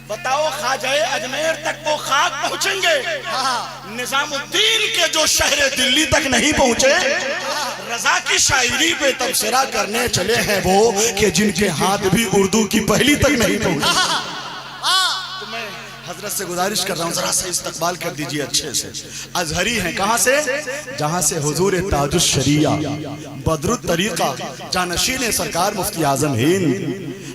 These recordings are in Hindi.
बताओ ख्वाजाए अजमेर तक वो खाक पहुंचेंगे, निजामुद्दीन के जो शहर दिल्ली तक नहीं पहुंचे। रजा की शायरी पे तबसरा करने चले हैं वो कि जिनके हाथ भी उर्दू की पहली तक नहीं पहुंचे। तो मैं हजरत से गुजारिश कर रहा हूँ जरा सा इस्तकबाल कर दीजिए अच्छे से। अजहरी हैं कहाँ से? जहाँ से हुजूर ताजुश शरिया बदरुत तरीका जानशीन सरकार मुफ्ती आजम हिंद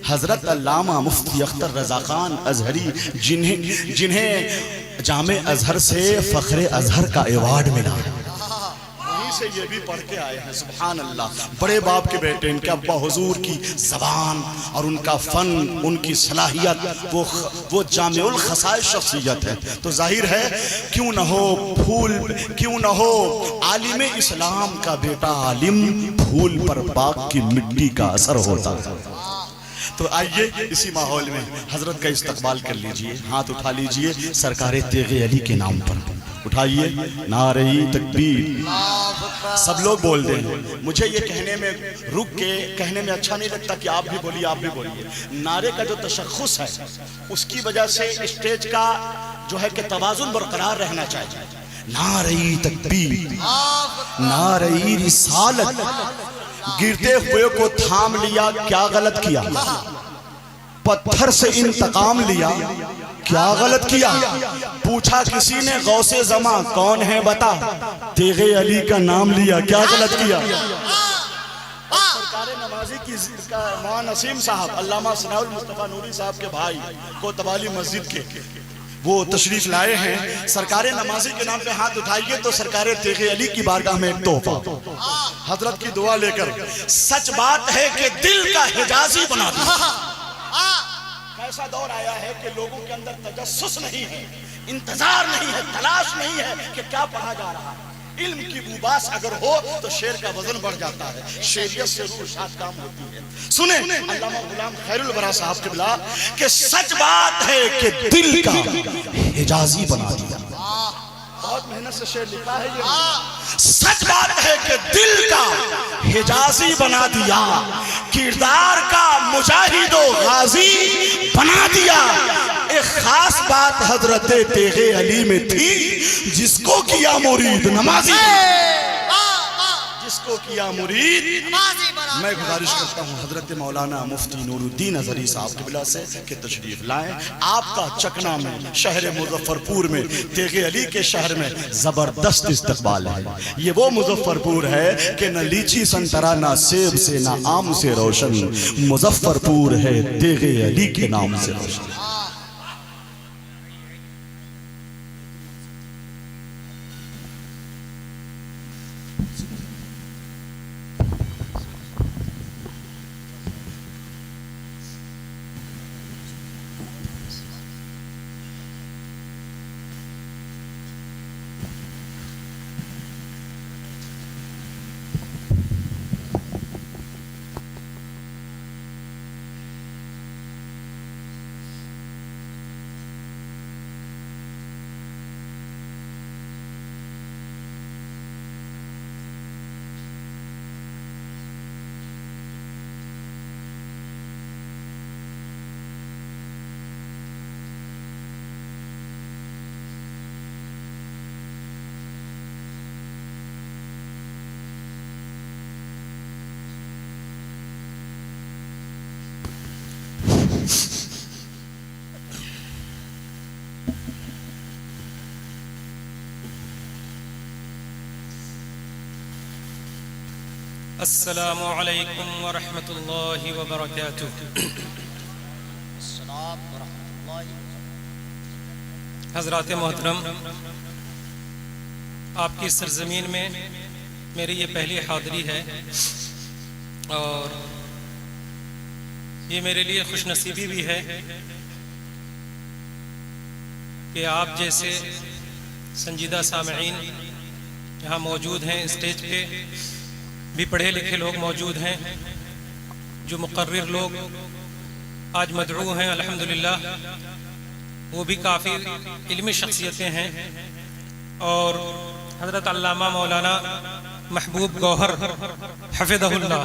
हजरत अल्लामा मुफ्ती अख्तर रजा खान अजहरी जिन्हें जामे अजहर से फख्रे अजहर का अवार्ड मिला, वहीं से ये भी पढ़ के आए हैं। सुभान अल्लाह, बड़े बाप के बेटे, इनके अब्बा हुजूर की जबान और उनका फन, उनकी सलाहियत वो जामिउल खसाइस शख्सियत है। तो जाहिर है क्यों न हो फूल, क्यों न हो आलिम इस्लाम का बेटा आलिम, फूल पर बाप की मिट्टी का असर होता है। तो आइए इसी माहौल में हजरत का इस्तकबाल कर लीजिए, हाथ उठा लीजिए सरकार तेगे अली के नाम पर उठाइए, नारे तकबीर सब लोग बोल दें। मुझे ये कहने में रुक के कहने में अच्छा नहीं लगता कि आप भी बोलिए, आप भी बोलिए। नारे का जो तशख्खुस है उसकी वजह से स्टेज का जो है कि तवाजुन बरकरार रहना चाहिए। नारे तकबीर, नारे रिसालत, गिरते हुए को थाम लिया, क्या गलत किया? पत्थर से इंतकाम लिया, क्या गलत किया? पूछा किसी ने गौसे जमा कौन है बता, तेगे अली का नाम लिया, क्या गलत किया? सरकार नमाजी की मौलाना नसीम साहब, अल्लामा सनाउल मुस्तफा नूरी साहब के भाई कोतवाली मस्जिद के वो तशरीफ लाए हैं। सरकार नमाजी के नाम पे हाथ उठाइए तो सरकार तेगे अली की बारगाह में एक तोहफा हजरत की दुआ लेकर। सच बात है कि दिल का हिजाजी बना दिया। ऐसा दौर आया है कि लोगों के अंदर तजस्सुस नहीं है, इंतजार नहीं है, तलाश नहीं है कि क्या पढ़ा जा रहा है। इल्म की बुबास अगर हो तो शेर का वजन बढ़ जाता है, शेरियत से रूह शाद काम होती है। सुने अल्लामा गुलाम खैरुल वरा साहब के बिला कि सच बात है कि दिल का हिजाजी बना दिया। बहुत मेहनत से शेर लिखा है ये। सच बात है कि दिल का हिजाजी बना दिया, किरदार का मुजाहिदो गाजी बना दिया। एक खास बात हजरत तेगे अली में थी, जिसको किया मुरीद नमाजी, जिसको किया मुरीद। मैं गुजारिश करता हूँ हजरत मौलाना मुफ्ती नूरुद्दीन अजहरी साहब के बिला से कि तशरीफ लाएं। आपका चकना में शहर मुजफ्फरपुर में तेगे अली के शहर में जबरदस्त इस्तकबाल है। ये वो मुजफ्फरपुर है कि न लीची संतरा ना सेब से ना आम से रोशन, मुजफ्फरपुर है तेगे अली के नाम से रोशन। अस्सलामु अलैकुम व रहमतुल्लाहि व बरकातुहू। हज़रात मोहतरम, आपकी सरज़मीन में मेरी ये पहली हाज़री है और ये मेरे लिए खुशनसीबी भी है कि आप जैसे संजीदा सामईन यहाँ मौजूद हैं। स्टेज पे भी पढ़े लिखे लोग मौजूद हैं, जो मुक़र्रिर लोग आज मदऊ हैं अल्हम्दुलिल्लाह, वो भी काफ़ी इल्मी शख्सियतें हैं। और हज़रत अल्लामा मौलाना महबूब गौहर हफ़िज़हुल्लाह,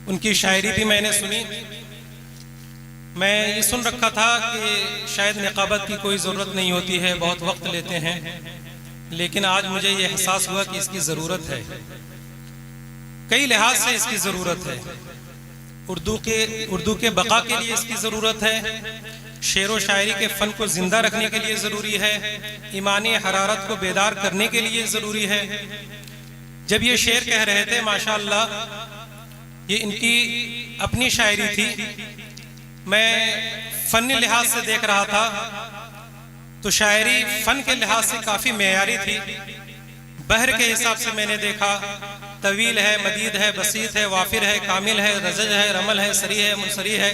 उनकी शायरी भी मैंने सुनी मैं ये सुन रखा था कि शायद निकाबत की कोई ज़रूरत नहीं होती है, बहुत वक्त लेते हैं, लेकिन आज मुझे ये एहसास हुआ कि इसकी ज़रूरत है। कई लिहाज से इसकी ज़रूरत है। उर्दू के बका के लिए इसकी ज़रूरत है, शेर व शायरी के फ़न को ज़िंदा रखने के लिए ज़रूरी है, ईमानी हरारत को बेदार करने के लिए ज़रूरी है। जब ये शेर कह रहे थे माशाअल्लाह, ये इनकी अपनी शायरी थी, मैं फ़नी लिहाज से देख रहा था तो शायरी फ़न के लिहाज से काफ़ी मेयारी थी। बहर के हिसाब से मैंने देखा, तवील है, मदीद है, बसीत है, वाफिर है, कामिल है, रजज है, रमल है, सरी है, मुनसरी है,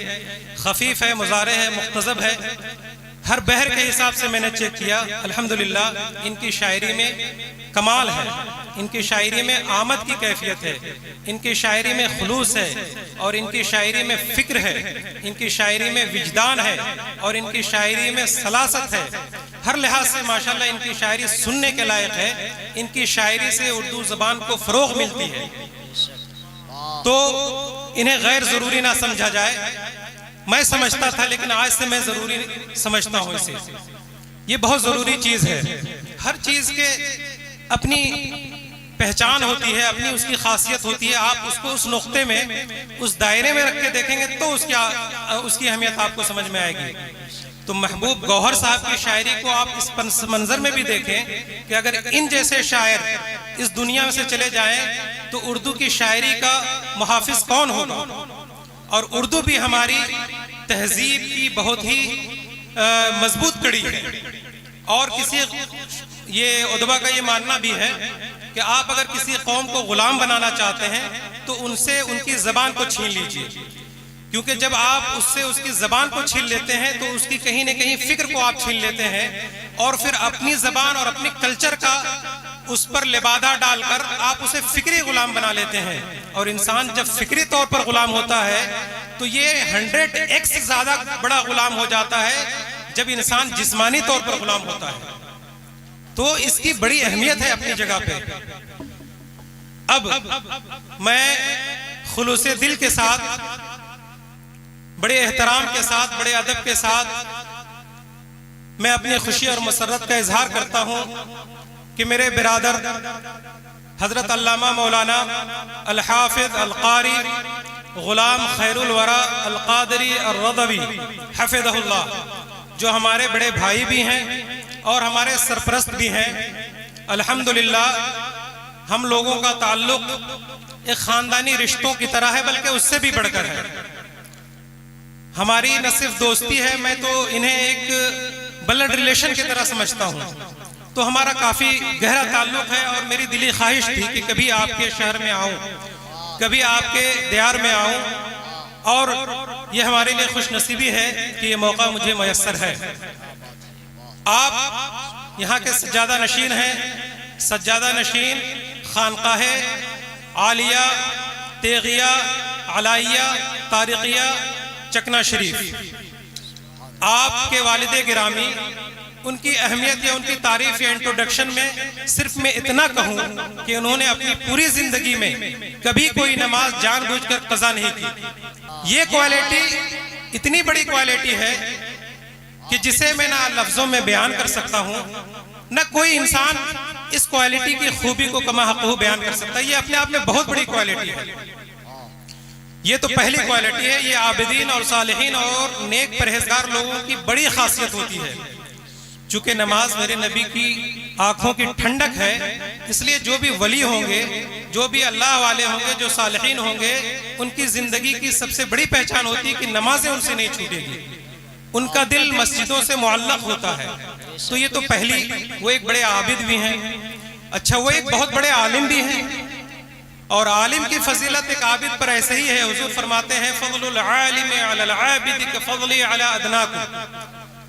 खफीफ है, मुजारे है, मुख्तज़ब है। हर बहर के हिसाब से मैंने चेक किया। अल्हम्दुलिल्लाह इनकी शायरी में कमाल है, इनकी शायरी में आमद की कैफियत है, इनकी शायरी में खुलूस है, और इनकी शायरी में फिक्र है, इनकी शायरी में विजदान है, और इनकी शायरी में सलासत है। हर लिहाज से माशाल्लाह इनकी शायरी सुनने के लायक है। इनकी शायरी से उर्दू ज़बान को फ़रोग़ मिलती है, तो इन्हें गैर ज़रूरी ना समझा जाए। मैं समझता था, लेकिन आज से मैं ज़रूरी समझता हूँ इसे। ये बहुत ज़रूरी चीज़ है। हर चीज़ के अपनी पहचान होती है, अपनी उसकी खासियत होती है। आप उसको उस नुक्ते में, उस दायरे में रख के देखेंगे तो उसकी अहमियत आपको समझ में आएगी। तो महबूब गौहर साहब की शायरी को आप इस मंजर में भी देखें कि अगर इन जैसे शायर इस दुनिया में से चले जाएं तो उर्दू की शायरी का मुहाफिज कौन होगा। और उर्दू भी हमारी तहजीब की बहुत ही मजबूत कड़ी है। और किसी ये उदबा का ये मानना भी है कि आप अगर किसी कौम को गुलाम बनाना चाहते हैं तो उनसे उनकी ज़बान को छीन लीजिए, क्योंकि जब आप उससे उसकी ज़बान को छीन लेते हैं तो उसकी कहीं न कहीं फ़िक्र को आप छीन लेते हैं, और फिर अपनी ज़बान और अपनी कल्चर का उस पर लिबादा डालकर आप उसे फ़िक्री गुलाम बना लेते हैं। और इंसान जब फ़िक्री तौर पर गुलाम होता है तो ये 100x ज़्यादा बड़ा गुलाम हो जाता है जब इंसान जिस्मानी तौर पर गुलाम होता है। तो इसकी बड़ी अहमियत है अपनी जगह पे। अब मैं खुलूसे दिल के साथ, बड़े एहतराम के साथ, बड़े अदब के साथ मैं अपनी खुशी और मसरत का इजहार करता हूँ कि मेरे बिरादर हजरत अल्लामा मौलाना अल-हाफिज अल-कारी गुलाम खैरुल वरा अल-कादरी अर-रदवी हफिज़हुल्लाह, जो हमारे बड़े भाई भी हैं और हमारे सरपरस्त भी हैं। अल्हम्दुलिल्लाह हम लोगों का ताल्लुक एक ख़ानदानी रिश्तों की तरह है, बल्कि उससे भी बढ़कर है। हमारी न सिर्फ दोस्ती है, मैं तो इन्हें एक ब्लड रिलेशन की तरह समझता हूँ। तो हमारा काफ़ी गहरा ताल्लुक है और मेरी दिली ख्वाहिश थी कि कभी आपके शहर में आऊँ, कभी आपके दियार में आऊँ, और ये हमारे लिए खुश नसीबी है कि ये मौका मुझे मयस्सर है। आप यहाँ के सज्जादा नशीन हैं, सज्जादा नशीन खानकाह आलिया तेगिया अलाइया तारिकिया चकना शरीफ। आपके वालिदे गिरामी, उनकी अहमियत या उनकी तारीफ या इंट्रोडक्शन में सिर्फ मैं इतना कहूँ कि उन्होंने अपनी पूरी जिंदगी में कभी कोई नमाज जानबूझकर कज़ा नहीं की। ये क्वालिटी इतनी बड़ी क्वालिटी है कि जिसे मैं ना लफ्जों में बयान कर सकता हूँ, न कोई इंसान इस क्वालिटी की खूबी को कमा हक़हू बयान कर सकता है। ये अपने आप में बहुत बड़ी क्वालिटी है। ये तो पहली क्वालिटी है। ये आबिदीन और सालिहीन और नेक परहेजगार लोगों की बड़ी खासियत होती है। चूंकि नमाज मेरे नबी की आंखों की ठंडक है, इसलिए जो भी वली होंगे, जो भी अल्लाह वाले होंगे, जो सालिहीन होंगे, उनकी जिंदगी की सबसे बड़ी पहचान होती है कि नमाजें उनसे नहीं छूटेगी, उनका दिल मस्जिदों से मुअल्लक़ होता है। तो ये तो पहली, वो एक बड़े आबिद भी हैं। अच्छा, वो एक बहुत बड़े आलिम भी हैं, और आलिम की फजीलत एक आबिद पर ऐसे ही है। हुजूर फरमाते हैं फज़लुल आलिम अलल आबिद कफ़ज़ली अला अदनाकुम,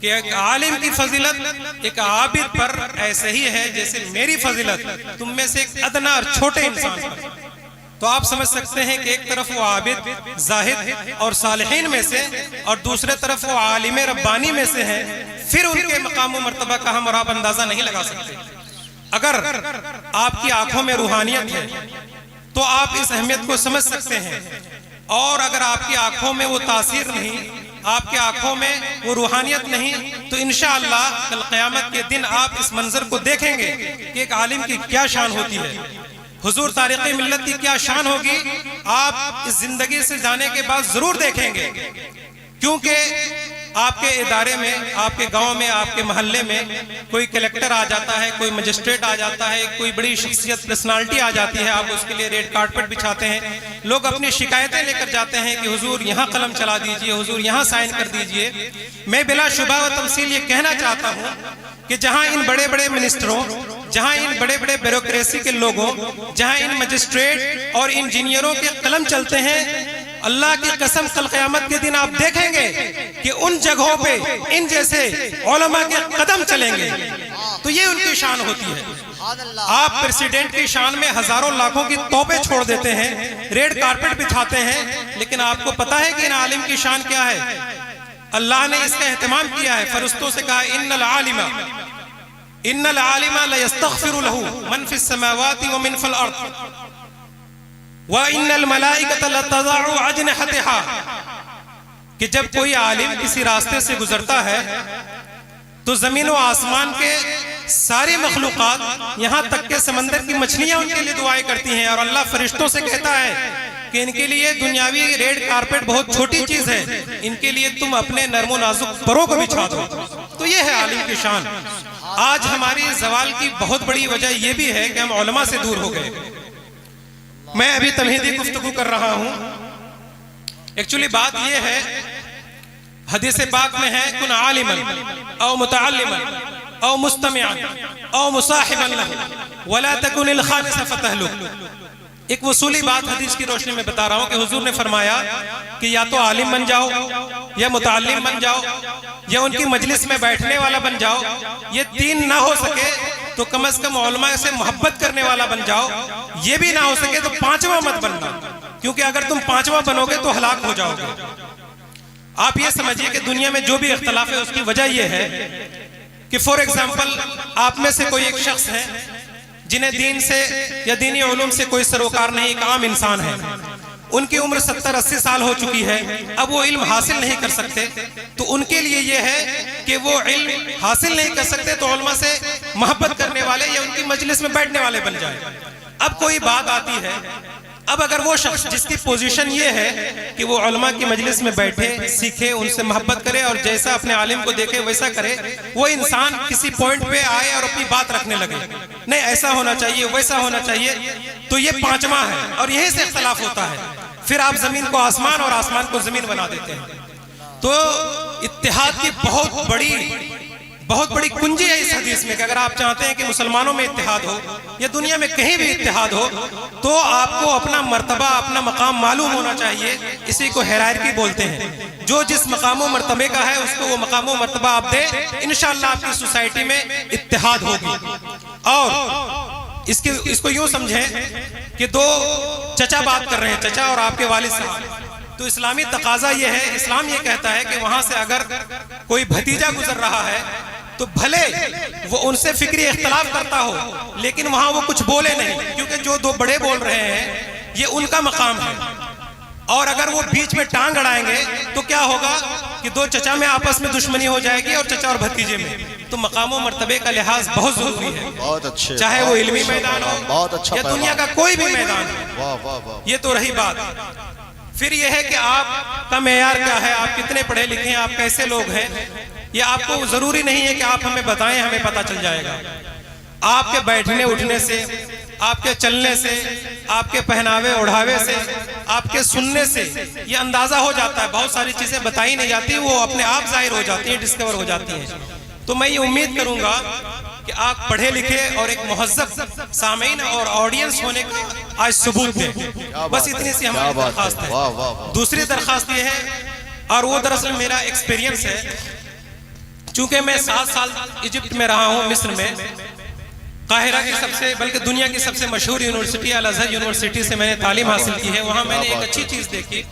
कि एक आलिम की फजीलत एक आबिद पर ऐसे ही है जैसे मेरी फजीलत तुम में से एक अदना और छोटे इंसान पर। तो आप समझ सकते हैं कि एक तरफ वो आबिद जाहिद और सालिहीन में से, और दूसरे तरफ वो आलिम रब्बानी में से हैं। फिर उनके मकाम व मर्तबा का हम और आप अंदाजा नहीं लगा सकते। अगर आपकी आंखों में रूहानियत है तो आप इस अहमियत को समझ सकते हैं, और अगर आपकी आंखों में वो तासीर नहीं, आपके आंखों में वो रूहानियत नहीं, तो इंशाअल्लाह कल क़यामत के दिन आप इस मंजर को देखेंगे कि एक आलिम की क्या शान होती है, हुजूर तारिक़ मिल्लत की क्या शान होगी। आप इस जिंदगी से जाने के बाद जरूर देखेंगे, क्योंकि आपके इदारे में, आपके गांव में, आपके मोहल्ले में कोई कलेक्टर आ जाता है, कोई मजिस्ट्रेट आ जाता है, कोई बड़ी शख्सियत पर्सनालिटी आ जाती है, आप उसके लिए रेड कार्पेट बिछाते हैं, लोग अपनी शिकायतें लेकर जाते हैं कि हुजूर यहाँ कलम चला दीजिए, हुजूर यहाँ साइन कर दीजिए। मैं बिला शुबा व तमसील ये कहना चाहता हूँ कि जहाँ इन बड़े बड़े मिनिस्टरों, जहाँ इन बड़े बड़े ब्यूरोक्रेसी के लोगों, जहाँ इन मजिस्ट्रेट और इंजीनियरों के कलम चलते हैं, अल्लाह की कसम कल क़यामत के दिन आप देखेंगे कि उन जगहों पे इन जैसे उलमा के कदम चलेंगे। तो ये उनकी शान होती है। आप प्रेसिडेंट की शान में हजारों लाखों की तोपें छोड़ देते हैं, रेड कारपेट बिछाते हैं, लेकिन आपको पता है कि इन आलिम की शान क्या है? अल्लाह ने इसका एहतमाम किया है, फरिश्तों से कहा इन्नल आलिमा ला यस्तग़फिरु लहू मन फिस समावाति व मिन फिल अर्द व इन्नल मलाइकता लतज़अु अजनिहतिहा, कि जब कोई आलिम किसी रास्ते से गुजरता है तो जमीन व आसमान के सारी मखलूकात, यहाँ तक के समंदर की मछलियां उनके लिए दुआएं करती हैं, और अल्लाह फरिश्तों से कहता है कि इनके लिए दुनियावी रेड कारपेट बहुत छोटी चीज है, इनके लिए तुम अपने नरमो नाजुक परों को बिछा दो। तो ये है आलिम की शान। आज हमारी जवाल की बहुत बड़ी वजह यह भी है कि हम उलमा से दूर हो गए। मैं अभी तमहीदी गुफ्तगू कर रहा हूं। एक्चुअली बात यह है, हदीस पाक में है कुन आलिमन औ मुतअल्लिमन औ मुस्तमिअन औ मुसाहिबन लहु वला तकुनिल खानिस फतहलुक। एक वसूली बात हदीस की रोशनी में बता रहा हूं कि हुजूर ने फरमाया कि या तो आलिम बन जाओ, या मुतअल्लिम बन जाओ, या उनकी मजलिस में बैठने वाला बन जाओ। ये तीन ना हो सके तो कम से कम उलमा से मोहब्बत करने वाला बन जाओ। ये भी ना हो सके तो पांचवा मत बनना, क्योंकि अगर तुम पांचवा बनोगे तो हलाक हो जाओगे। आप ये समझिए कि दुनिया में जो भी इख्तलाफ है उसकी वजह यह है कि फॉर एग्जाम्पल आप में से कोई एक शख्स है जिन्हें दीन से या दीनी उलूम से कोई सरोकार नहीं, एक आम इंसान है, उनकी उम्र 70-80 साल हो चुकी है, अब वो इल्म हासिल नहीं कर सकते, तो उनके लिए ये है कि वो इल्म हासिल नहीं कर सकते तो उलमा से मोहब्बत करने वाले या उनकी मजलिस में बैठने वाले बन जाए। अब कोई बात आती है, अब अगर वो शख्स जिसकी पोजीशन ये है कि वो उलमा की मजलिस में बैठे, सीखे, उनसे मोहब्बत करे और जैसा अपने आलिम को देखे वैसा करे, वो इंसान किसी पॉइंट पे आए और अपनी बात रखने लगे, नहीं ऐसा होना चाहिए, वैसा होना चाहिए, तो ये पांचवा है और यही से इख्तलाफ होता है। फिर आप जमीन को आसमान और आसमान को जमीन बना देते हैं। तो इत्तेहाद की बहुत बड़ी कुंजी है इस हदीस में कि अगर आप चाहते हैं कि मुसलमानों में इत्तेहाद हो या दुनिया में कहीं भी इत्तेहाद हो, तो आपको अपना मर्तबा, अपना मकाम मालूम होना चाहिए। इसी को हायरार्की बोलते हैं। जो जिस मकाम मर्तबे का है उसको वो मकाम मर्तबा आप दे, इंशाअल्लाह आपकी सोसाइटी में इत्तेहाद होगी। और इसको यूं समझें कि दो चचा बात कर रहे हैं, चचा और आपके वालिद साहब, तो इस्लामी तकाजा ये है, इस्लाम ये कहता है कि वहां से अगर कोई भतीजा गुजर रहा है तो भले वो उनसे फिक्री इख्तलाफ करता हो, लेकिन वहां वो कुछ बोले नहीं, क्योंकि जो दो बड़े बोल रहे हैं ये उनका मकाम है। और अगर वो बीच में टांग अड़ाएंगे तो क्या होगा कि दो चचा में आपस में दुश्मनी हो जाएगी और चचा और भतीजे में। तो मकाम मर्तबे का लिहाज बहुत जरूरी है, बहुत अच्छे, चाहे वो इल्मी मैदान हो, बहुत अच्छा, या दुनिया का कोई भी मैदान हो। वाह वाह वाह। ये तो रही बात। फिर यह है कि आपका मेयार क्या है, आप कितने पढ़े लिखे हैं, आप कैसे लोग हैं, ये आपको जरूरी नहीं है कि आप हमें बताएं, हमें पता चल जाएगा। आपके बैठने उठने से, आपके चलने से, आपके पहनावे ओढ़ावे से, आपके सुनने से ये अंदाजा हो जाता है। बहुत सारी चीजें बताई नहीं जाती, वो अपने आप जाहिर हो जाती हैं, डिस्कवर हो जाती हैं। तो मैं ये उम्मीद करूंगा कि आप पढ़े लिखे और एक मुहज़्ज़ब सामीन और ऑडियंस होने का आज सबूत दें। बस इतनी सी हमारी दरखास्त है। दूसरी दरखास्त ये है, और वो दरअसल मेरा एक्सपीरियंस है, चूंकि मैं 7 साल इजिप्ट में रहा हूँ, मिस्र में, काहिरा की सबसे, बल्कि दुनिया की सबसे मशहूर यूनिवर्सिटी अल अज़हर यूनिवर्सिटी से मैंने तालीम हासिल की है। वहाँ मैंने एक अच्छी चीज़ देखी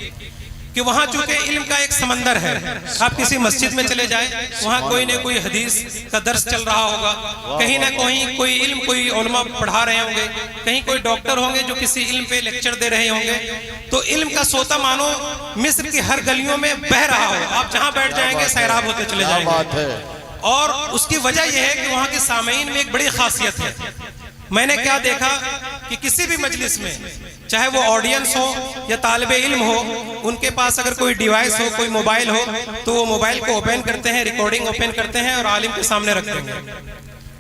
कि वहाँ चूंकि इल्म का एक समंदर है। आप किसी मस्जिद में चले जाए, वहाँ कोई न कोई हदीस का दर्स चल रहा होगा, कहीं ना कहीं कोई इल्म, कोई उलमा पढ़ा रहे होंगे, कहीं कोई डॉक्टर होंगे जो किसी इल्म पे लेक्चर दे रहे होंगे। तो इल्म का सोता मानो मिस्र की हर गलियों में बह रहा हो, आप जहाँ बैठ जाएंगे सैराब होते चले जाएंगे। और उसकी वजह यह है कि वहाँ के सामीन में एक बड़ी खासियत है। मैंने क्या देखा कि किसी भी मजलिस में, चाहे वो ऑडियंस हो या तालिबे इल्म हो, उनके पास अगर कोई डिवाइस हो, कोई मोबाइल हो, तो वो मोबाइल को ओपन करते हैं, रिकॉर्डिंग ओपन करते हैं और आलिम के सामने रखते हैं,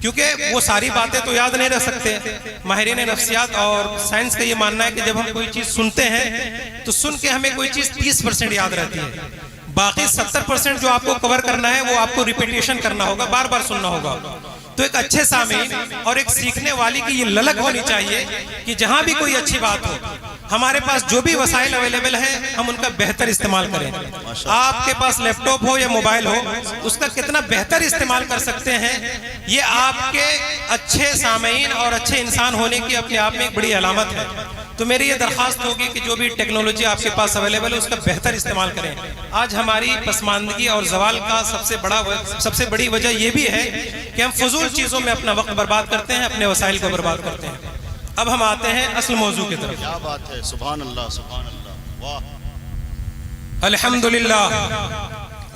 क्योंकि वो सारी बातें तो याद नहीं रख सकते। माहिरीन नफ्सियात और साइंस का ये मानना है कि जब हम कोई चीज़ सुनते हैं तो सुन के हमें कोई चीज़ 30% याद रहती है, बाकी 70% जो आपको कवर करना है वो आपको रिपीटेशन करना होगा, बार बार सुनना होगा। तो एक अच्छे सामीन और एक सीखने वाली की ये ललक होनी चाहिए कि जहां भी कोई अच्छी बात हो, हमारे पास जो भी वसाइल अवेलेबल हैं हम उनका बेहतर इस्तेमाल करें। आपके पास लैपटॉप हो या मोबाइल हो, उसका कितना बेहतर इस्तेमाल कर सकते हैं, ये आपके अच्छे सामीन और अच्छे इंसान होने की अपने आप में एक बड़ी अलामत है। तो मेरी ये दरख्वास्त होगी कि जो भी टेक्नोलॉजी आपके पास अवेलेबल है उसका बेहतर इस्तेमाल करें। आज हमारी पसमानदगी और जवाल का सबसे बड़ी वजह यह भी है कि हम फजूल चीज़ों में अपना वक्त बर्बाद करते हैं, अपने वसाइल को बर्बाद करते हैं। अब हम आते हैं असल मौजू की तरफ। क्या बात है, सुभान अल्लाह, सुभान अल्लाह, वाह। अल्हम्दुलिल्लाह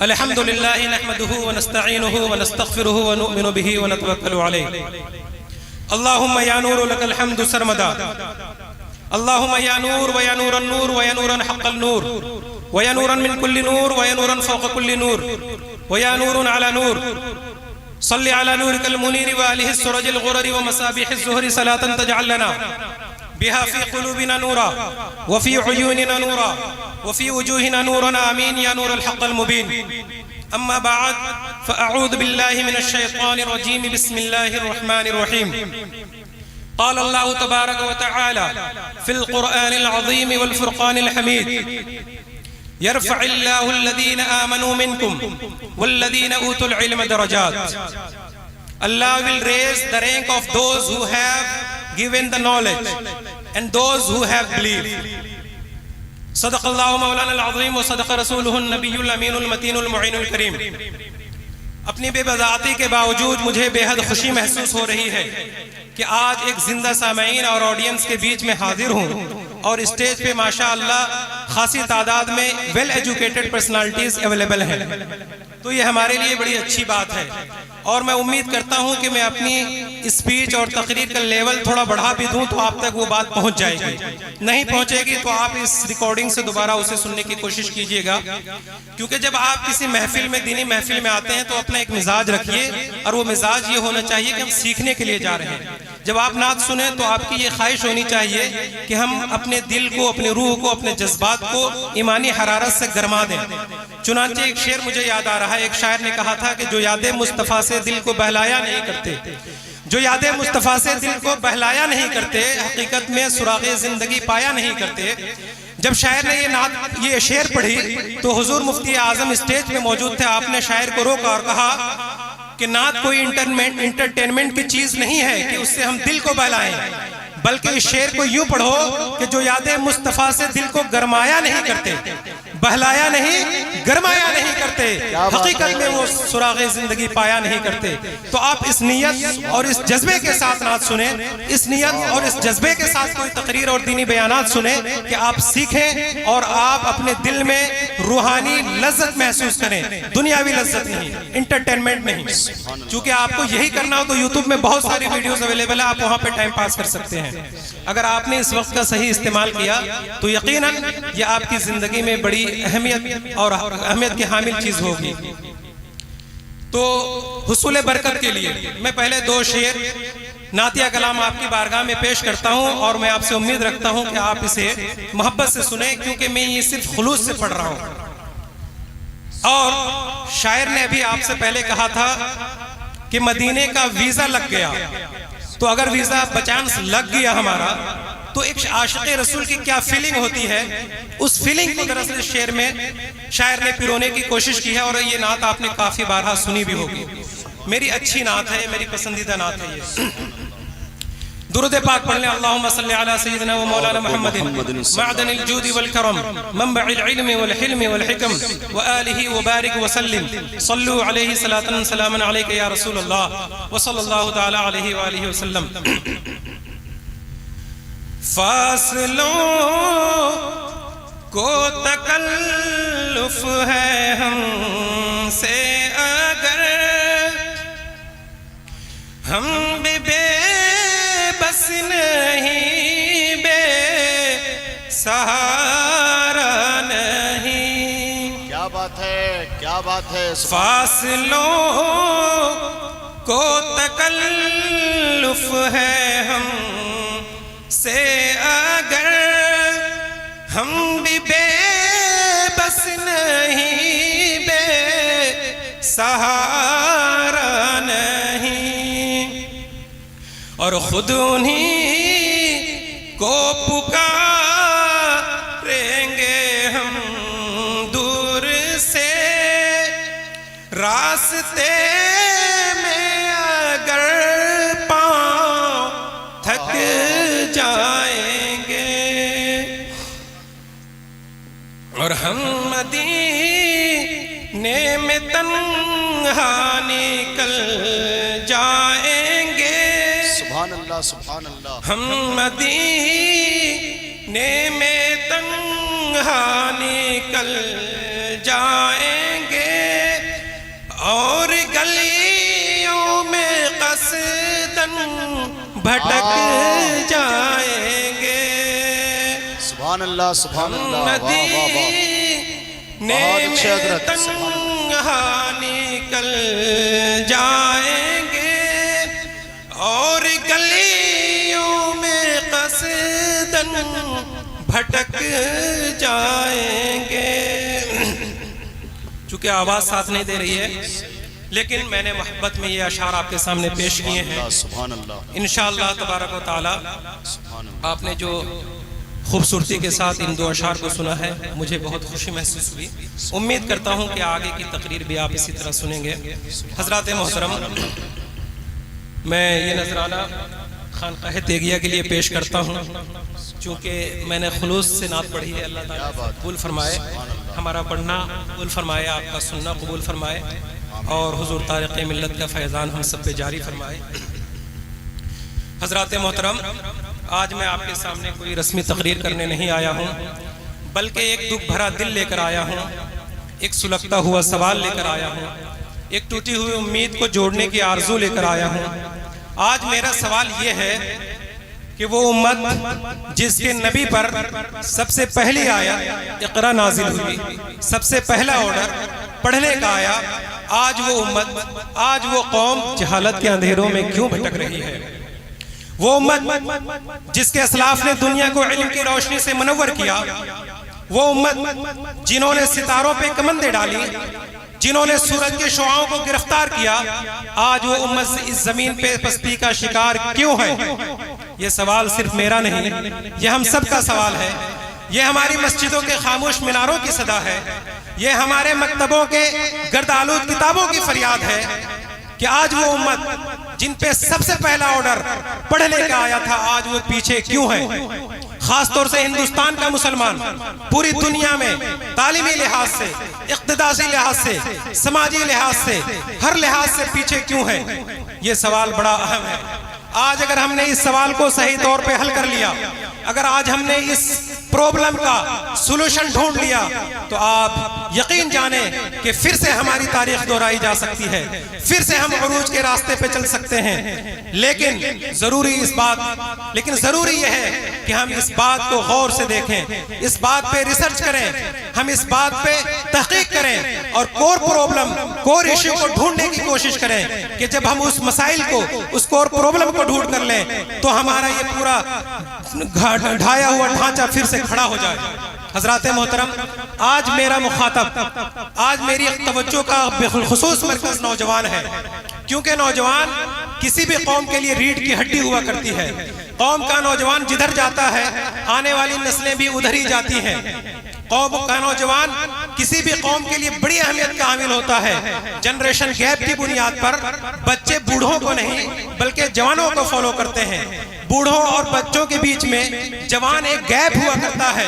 अल्हम्दुलिल्लाह नहमदुहु व नस्तईनुहु व नस्तगफिरुहु व नुमिनु बिही व नतवक्कलु अलैहि। अल्लाहुम्मा या नूर लकल हम्दु सरमदा, अल्लाहुम्मा या नूर व या नूरन नूर व या नूरन हक़्क़ल नूर व या नूरन मिन कुल्लि नूर व या नूरन फ़ौक़ कुल्लि नूर व या नूरुन अला नूर। सल्लि अला नूरिकल मुनीर व आलिहि सुरजिल गुररि व मसाबिहिज़ ज़ुहरि सलातन तजअल लना बिहा फ़ी क़ुलूबिना नूरा व फ़ी उयूनिना नूरा व फ़ी वजूहिना नूरन आमीन या नूरल हक़्क़ल मुबीन। अम्मा बअद फ़अऊज़ु बिल्लाहि मिनश शैतानिर रजीम, बिस्मिल्लाहिर रहमानिर रहीम। क़ाल अल्लाहु तबारक व तआला फ़िल क़ुरआनिल अज़ीम वल फ़ुरक़ानिल हमीद, यरफ़इल्लाहु अल्लज़ीना आमनू मिनकुम वल्लज़ीना ऊतुल इल्म दरजात। Allah will raise the rank of those who have given the knowledge and those who have believed. सदक़ल्लाहु मौलाना अल-अज़ीम व सदक़ रसूलुहु नबियुल अमीनुल मतीनुल मुईनुल करीम। अपनी बेबज़ाती के बावजूद मुझे बेहद खुशी महसूस हो रही है कि आज एक जिंदा सामीन और ऑडियंस के बीच में हाजिर हूँ और स्टेज पे माशाअल्लाह खासी तादाद में वेल एजुकेटेड पर्सनालिटीज अवेलेबल हैं। तो ये हमारे लिए बड़ी अच्छी बात है और मैं उम्मीद करता हूँ कि मैं अपनी स्पीच और तकरीर का लेवल थोड़ा बढ़ा भी दूँ तो आप तक वो बात पहुँच जाएगी। नहीं पहुँचेगी तो आप इस रिकॉर्डिंग से दोबारा उसे सुनने की कोशिश कीजिएगा, क्योंकि जब आप किसी महफिल में, दीनी महफिल में आते हैं तो अपना एक मिजाज रखिए और वो मिजाज ये होना चाहिए कि हम सीखने के लिए जा रहे हैं। जब आप नात सुने तो आपकी ये ख्वाहिश होनी चाहिए कि हम अपने दिल को, अपने रूह को, अपने जज्बात को ईमानी हरारत से गरमा दें। चुनांचे एक शेर मुझे याद आ रहा है, एक शायर ने कहा था कि जो यादें मुस्तफ़ा से दिल को बहलाया नहीं करते, जो यादें मुस्तफ़ा से दिल को बहलाया नहीं करते, हकीकत में सुराग़े ज़िंदगी पाया नहीं करते। जब शायर ने ये शेर पढ़ी तो हुजूर मुफ्ती आज़म स्टेज पे मौजूद थे। आपने शायर को रोका और कहा कि नात कोई इंटरटेनमेंट की चीज नहीं है कि उससे हम दिल को बहलाएं, बल्कि इस शेर को यूं पढ़ो कि जो यादें मुस्तफ़ा से दिल को गरमाया नहीं करते, बहलाया नहीं, गरमाया नहीं करते, हकीकत में वो सुराग़े ज़िंदगी पाया नहीं करते। तो आप इस नियत और इस जज्बे के साथ नात सुने, इस नियत और इस जज्बे के साथ कोई तकरीर और दीनी बयानात सुने कि आप सीखें और आप अपने दिल में रूहानी लज्जत महसूस करें, दुनियावी लज्जत नहीं, इंटरटेनमेंट नहीं। चूंकि आपको यही करना हो तो यूट्यूब में बहुत सारी वीडियोस अवेलेबल है, आप वहां पे टाइम पास कर सकते हैं। अगर आपने इस वक्त का सही इस्तेमाल किया तो यकीनन ये आपकी जिंदगी में बड़ी अहमियत और अहमियत की हामिल चीज होगी। तो हुसूल बरकत के लिए मैं पहले दो शेर नातिया कलाम आपकी बारगाह में पेश करता हूं और मैं आपसे उम्मीद रखता हूं कि आप इसे मोहब्बत से सुने, क्योंकि मैं ये सिर्फ खुलूस से पढ़ रहा हूं। और शायर ने अभी आपसे पहले कहा था कि मदीने का वीजा लग गया, तो अगर वीजा बचांस लग गया हमारा तो एक आशिक़ रसूल की क्या फीलिंग होती है, उस फीलिंग को दरअसल शेर में शायर ने पिरोने की कोशिश की है। और ये नात आपने काफी बारहा सुनी भी होगी, मेरी अच्छी नात है, मेरी पसंदीदा नात है ये। दुरूद पाक पढ़ लें। अल्लाहुम्मा सल्ली अला सय्यिदिना व मौलाना मुहम्मदिन मअदनिल जूदि वल करम मनबअल इल्मि वल हिल्मि वल हिकम व आलिहि व बारिक व सल्लिम सल्लु अलैहि सलातन सलामन अलैका या रसूल अल्लाह व सल्लल्लाहु तआला अलैहि व आलिहि वसल्लम। फासलों को तकल्लुफ है हमसे अगर हम भी बेबस नहीं बेसहारा नहीं। क्या बात है, क्या बात है। फासलों को तकल्लुफ है हमसे अगर हम भी बेबस नहीं बेसहारा नहीं और खुद उन्हीं को पुकारेंगे हम दूर से रास्ते में अगर पाँव थक जाएंगे और हम मदीने में तन्हा निकल जाएंगे। सुभान अल्लाह, सुभान अल्लाह। हम मदीने में तन्हा निकल जाएंगे और गलियों में कसदन भटक जाएंगे। सुभान अल्लाह, सुभान अल्लाह। वाह वाह वाह, बहुत अच्छे हज़रत। तन्हा निकल जाएंगे और गलियों में कसदन भटक जाएंगे। चूंकि आवाज साथ नहीं दे रही है, लेकिन मैंने मोहब्बत में ये अशार आपके सामने पेश किए हैं। सुभान अल्लाह। इंशाअल्लाह तबारक व तआला सुभान अल्लाह। आपने जो खूबसूरती के साथ इन दो अशार को सुना है, मुझे बहुत खुशी महसूस हुई। उम्मीद करता हूँ कि आगे की तकरीर भी आप इसी तरह सुनेंगे। हजरात मोहतरम, मैं ये नजराना खानकाह तेगिया के लिए पेश करता हूँ, चूँकि मैंने खुलूस से नात पढ़ी है। अल्लाह ताला कबूल फरमाए, हमारा पढ़ना कबूल फरमाए, आपका सुनना कबूल फरमाए और हुजूर तारिक़ मिल्लत का फैज़ान हम सब पे जारी फरमाए। हजरात मोहतरम, आज मैं आपके सामने कोई रस्मी तकरीर करने नहीं आया हूँ, बल्कि एक दुख भरा दिल लेकर आया हूँ, एक सुलगता हुआ सवाल लेकर आया हूँ, एक टूटी हुई उम्मीद को जोड़ने की आरजू लेकर आया हूँ। आज मेरा सवाल ये है कि वो उम्मत जिसके नबी पर सबसे पहली आयत इक़रा नाजिल हुई, सबसे पहला ऑर्डर पढ़ने का आया, आज वो उम्मत, आज वो कौम जहालत के अंधेरों में क्यों भटक रही है? वो उम्मत जिसके असलाफ ने दुनिया को इल्म की रोशनी से मुनव्वर किया, वो उम्मत जिन्होंने सितारों पे कमंदे डाली, जिन्होंने सूरज के शुआओं को गिरफ्तार किया, आज वो उम्मत इस जमीन पे पस्ती का शिकार क्यों है? ये सवाल सिर्फ मेरा नहीं, ये हम सब का सवाल है। ये हमारी मस्जिदों के खामोश मीनारों की सदा है, ये हमारे मकतबों के गर्दालूद किताबों की फरियाद है कि आज वो उम्मत जिन पे सबसे पहला ऑर्डर पढ़ने का आया था, आज वो पीछे क्यों है? खासतौर से हिंदुस्तान का मुसलमान पूरी दुनिया में तालीमी लिहाज से, इक़्तिदासी लिहाज से, समाजी लिहाज से, हर लिहाज से पीछे क्यों है? ये सवाल बड़ा अहम है। आज अगर हमने इस सवाल को सही तौर पे हल कर लिया, अगर आज हमने इस प्रॉब्लम का सॉल्यूशन ढूंढ लिया, तो आप यकीन जाने कि फिर से हमारी तारीख दोहराई जा सकती है, फिर से हम उरूज के रास्ते पे चल सकते हैं। लेकिन जरूरी यह है कि हम इस बात को गौर से देखें, इस बात पे रिसर्च करें, हम इस बात पे तहकीक करें और कोर प्रॉब्लम, कोर इश्यू को ढूंढने की कोशिश करें कि जब हम उस मसाइल को, उस कोर प्रॉब्लम को ढूंढ कर लें, तो हमारा ये पूरा ढाया हुआ ढांचा फिर से खड़ा हो जाए। हजरात मोहतरम, आज मेरा मुखातब, आज मेरी तवज्जो का बिखुसूस मरकज नौजवान है, क्योंकि नौजवान किसी भी कौम के लिए रीढ़ की हड्डी हुआ करती है। कौम का नौजवान जिधर जाता है, आने वाली नस्लें भी उधर ही जाती हैं। कौम का नौजवान किसी भी कौम के लिए बड़ी अहमियत का हामिल होता है। जनरेशन गैप की बुनियाद पर बच्चे बूढ़ों को नहीं बल्कि जवानों को फॉलो करते हैं। बूढ़ों और बच्चों के बीच में जवान एक गैप हुआ करता है।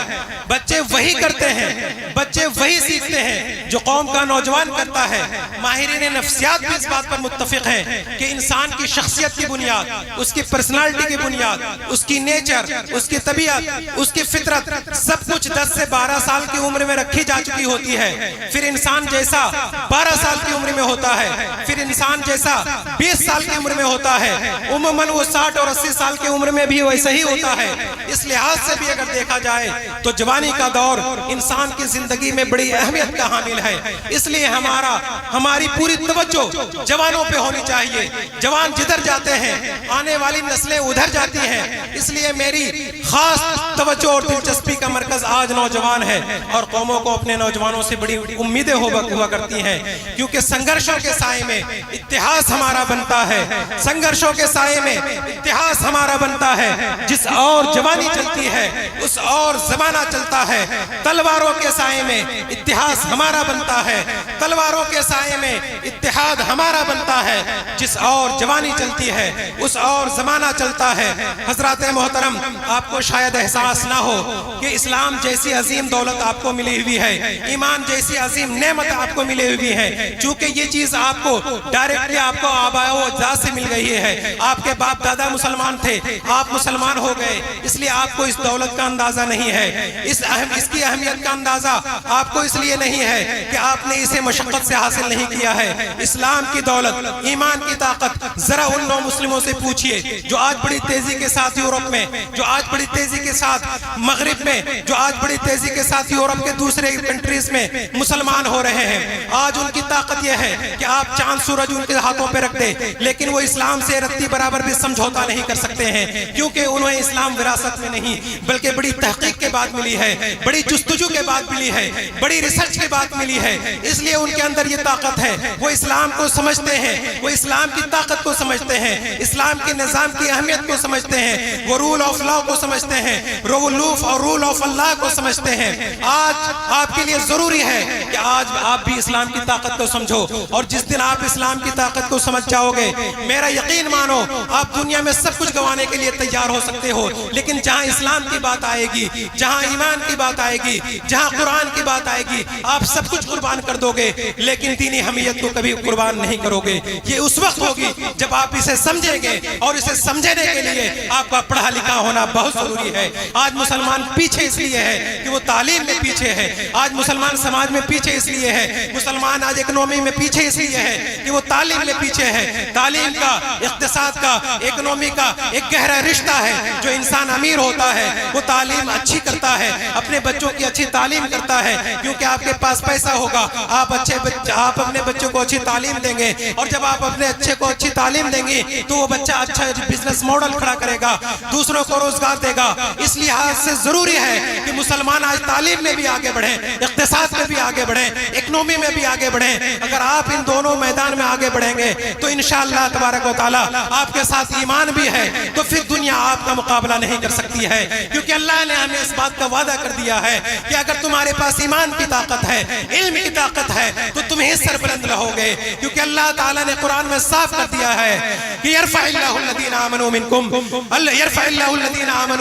बच्चे वही करते हैं, बच्चे वही सीखते हैं जो कौम का नौजवान करता है। माहिरीन नफ्सियात भी इस बात पर मुत्तफिक हैं कि इंसान की शख्सियत की बुनियाद, उसकी पर्सनालिटी की बुनियाद, उसकी नेचर, उसकी तबीयत, उसकी फितरत सब कुछ 10 से 12 साल की उम्र में रखी जा चुकी होती है। फिर इंसान जैसा 12 साल की उम्र में होता है, फिर इंसान जैसा 20 साल की उम्र में होता है, उम्मन वो 60 और 80 साल की उम्र में भी वैसा ही होता है। इस लिहाज से भी अगर देखा जाए तो जवानी का दौर इंसान की जिंदगी में बड़ी अहमियत का हामिल है। इसलिए हमारी पूरी तवज्जो जवानों पे होनी चाहिए। जवान जिधर जाते हैं आने वाली नस्लें उधर जाती हैं। इसलिए मेरी खास तवज्जो और दिलचस्पी का मरकज आज नौजवान है और कौमों को अपने नौजवानों से बड़ी उम्मीदें हुआ करती हैं, क्योंकि संघर्षों के साए में इतिहास हमारा बनता है। संघर्षों के साए में इतिहास हमारा बनता है। जिस और जवानी चलती है उस और जमाना चलता है। तलवारों के साए में इतिहास हमारा बनता है, तलवारों के साए में इत्तेहाद हमारा बनता है। जिस और जवानी चलती है उस और जमाना चलता है। हजरात मोहतरम, आपको शायद एहसास ना हो कि इस्लाम जैसी अजीम दौलत आपको मिली हुई है, ईमान जैसी अजीम नेमत आपको मिली हुई है। चूंकि ये चीज आपको डायरेक्टली आपको आबाओ अजदाद से मिल गई है। आपके बाप दादा मुसलमान थे, आप मुसलमान हो गए, इसलिए आपको इस दौलत का अंदाजा नहीं है। इसकी अहमियत का अंदाजा आपको इसलिए नहीं है कि आपने इसे मशक्कत से हासिल नहीं किया है। इस्लाम की दौलत, ईमान की ताकत जरा उन नौ मुस्लिमों से पूछिए जो आज बड़ी तेजी के साथ यूरोप में, जो आज बड़ी तेजी के साथ मगरिब में, जो आज बड़ी तेजी के साथ यूरोप के दूसरे कंट्रीज में मुसलमान हो रहे हैं। आज उनकी ताकत यह है कि आप चांद सूरज उनके हाथों पे रख दे, लेकिन वो इस्लाम से रत्ती बराबर भी समझौता नहीं कर सकते हैं, क्योंकि उन्हें इस्लाम विरासत में नहीं बल्कि बड़ी तहकीक के बाद मिली है, बड़ी जुस्तजू के बाद मिली है, बड़ी रिसर्च के बाद मिली है। इसलिए उनके अंदर ये ताकत है, वो इस्लाम को समझते हैं, वो इस्लाम की ताकत को समझते हैं, इस्लाम के निज़ाम की अहमियत को समझते हैं, वो रूल ऑफ लॉ को समझते हैं, रूल ऑफ अल्लाह को समझते हैं। आज आपके लिए जरूरी है कि आज आप भी इस्लाम की ताकत को समझो, और जिस दिन आप इस्लाम की ताकत को समझ जाओगे, मेरा यकीन मानो, आप दुनिया में सब कुछ गंवाने के लिए तैयार हो सकते हो, लेकिन जहां इस्लाम की बात आएगी, जहां ईमान की बात आएगी, जहां कुरान की बात आएगी, आप सब कुछ कुर्बान कर दोगे, लेकिन दीनी हमीयत को कभी कुर्बान नहीं करोगे। ये उस वक्त होगी जब आप इसे समझेंगे, और इसे समझने के लिए आपका पढ़ा लिखा होना बहुत जरूरी है। आज मुसलमान पीछे इसलिए है कि वो तालीम में पीछे है। आज मुसलमान समाज में पीछे इसलिए है, मुसलमान आज इकोनॉमी में पीछे इसलिए है कि वो तालीम में पीछे है। तालीम का, इक्तिसाद का, इकोनॉमी का एक गहरा रिश्ता है। जो इंसान अमीर होता है वो तालीम अच्छी करता है, अपने बच्चों की अच्छी तालीम करता है, क्योंकि आपके पास पैसा होगा, आप अपने बच्चों को अच्छी तालीम देंगे, और जब आप अपने अच्छे को अच्छी तालीम देंगे तो वो बच्चा अच्छा बिजनेस मॉडल खड़ा करेगा, दूसरों को रोजगार देगा। इस लिहाज से जरूरी है कि मुसलमान आज तालीम में भी आगे बढ़े, इक्तिसाद में भी आगे बढ़े, इकोनॉमी में भी आगे बढ़े। अगर आप इन दोनों मैदान में आगे बढ़ेंगे तो इंशाअल्लाह तबारक व तआला आपके साथ ईमान भी है, तो फिर दुनिया आपका मुकाबला नहीं कर सकती है, क्योंकि अल्लाह ने हमें इस बात का वादा कर दिया है कि अगर तुम्हारे पास ईमान की ताकत है, इल्म की ताकत है, तो तुम ही सरबुलंद रहोगे। क्योंकि अल्लाह ताला ने कुरान में साफ कर दिया है कि यरफ़इल्लाहु अल्लज़ीना आमनू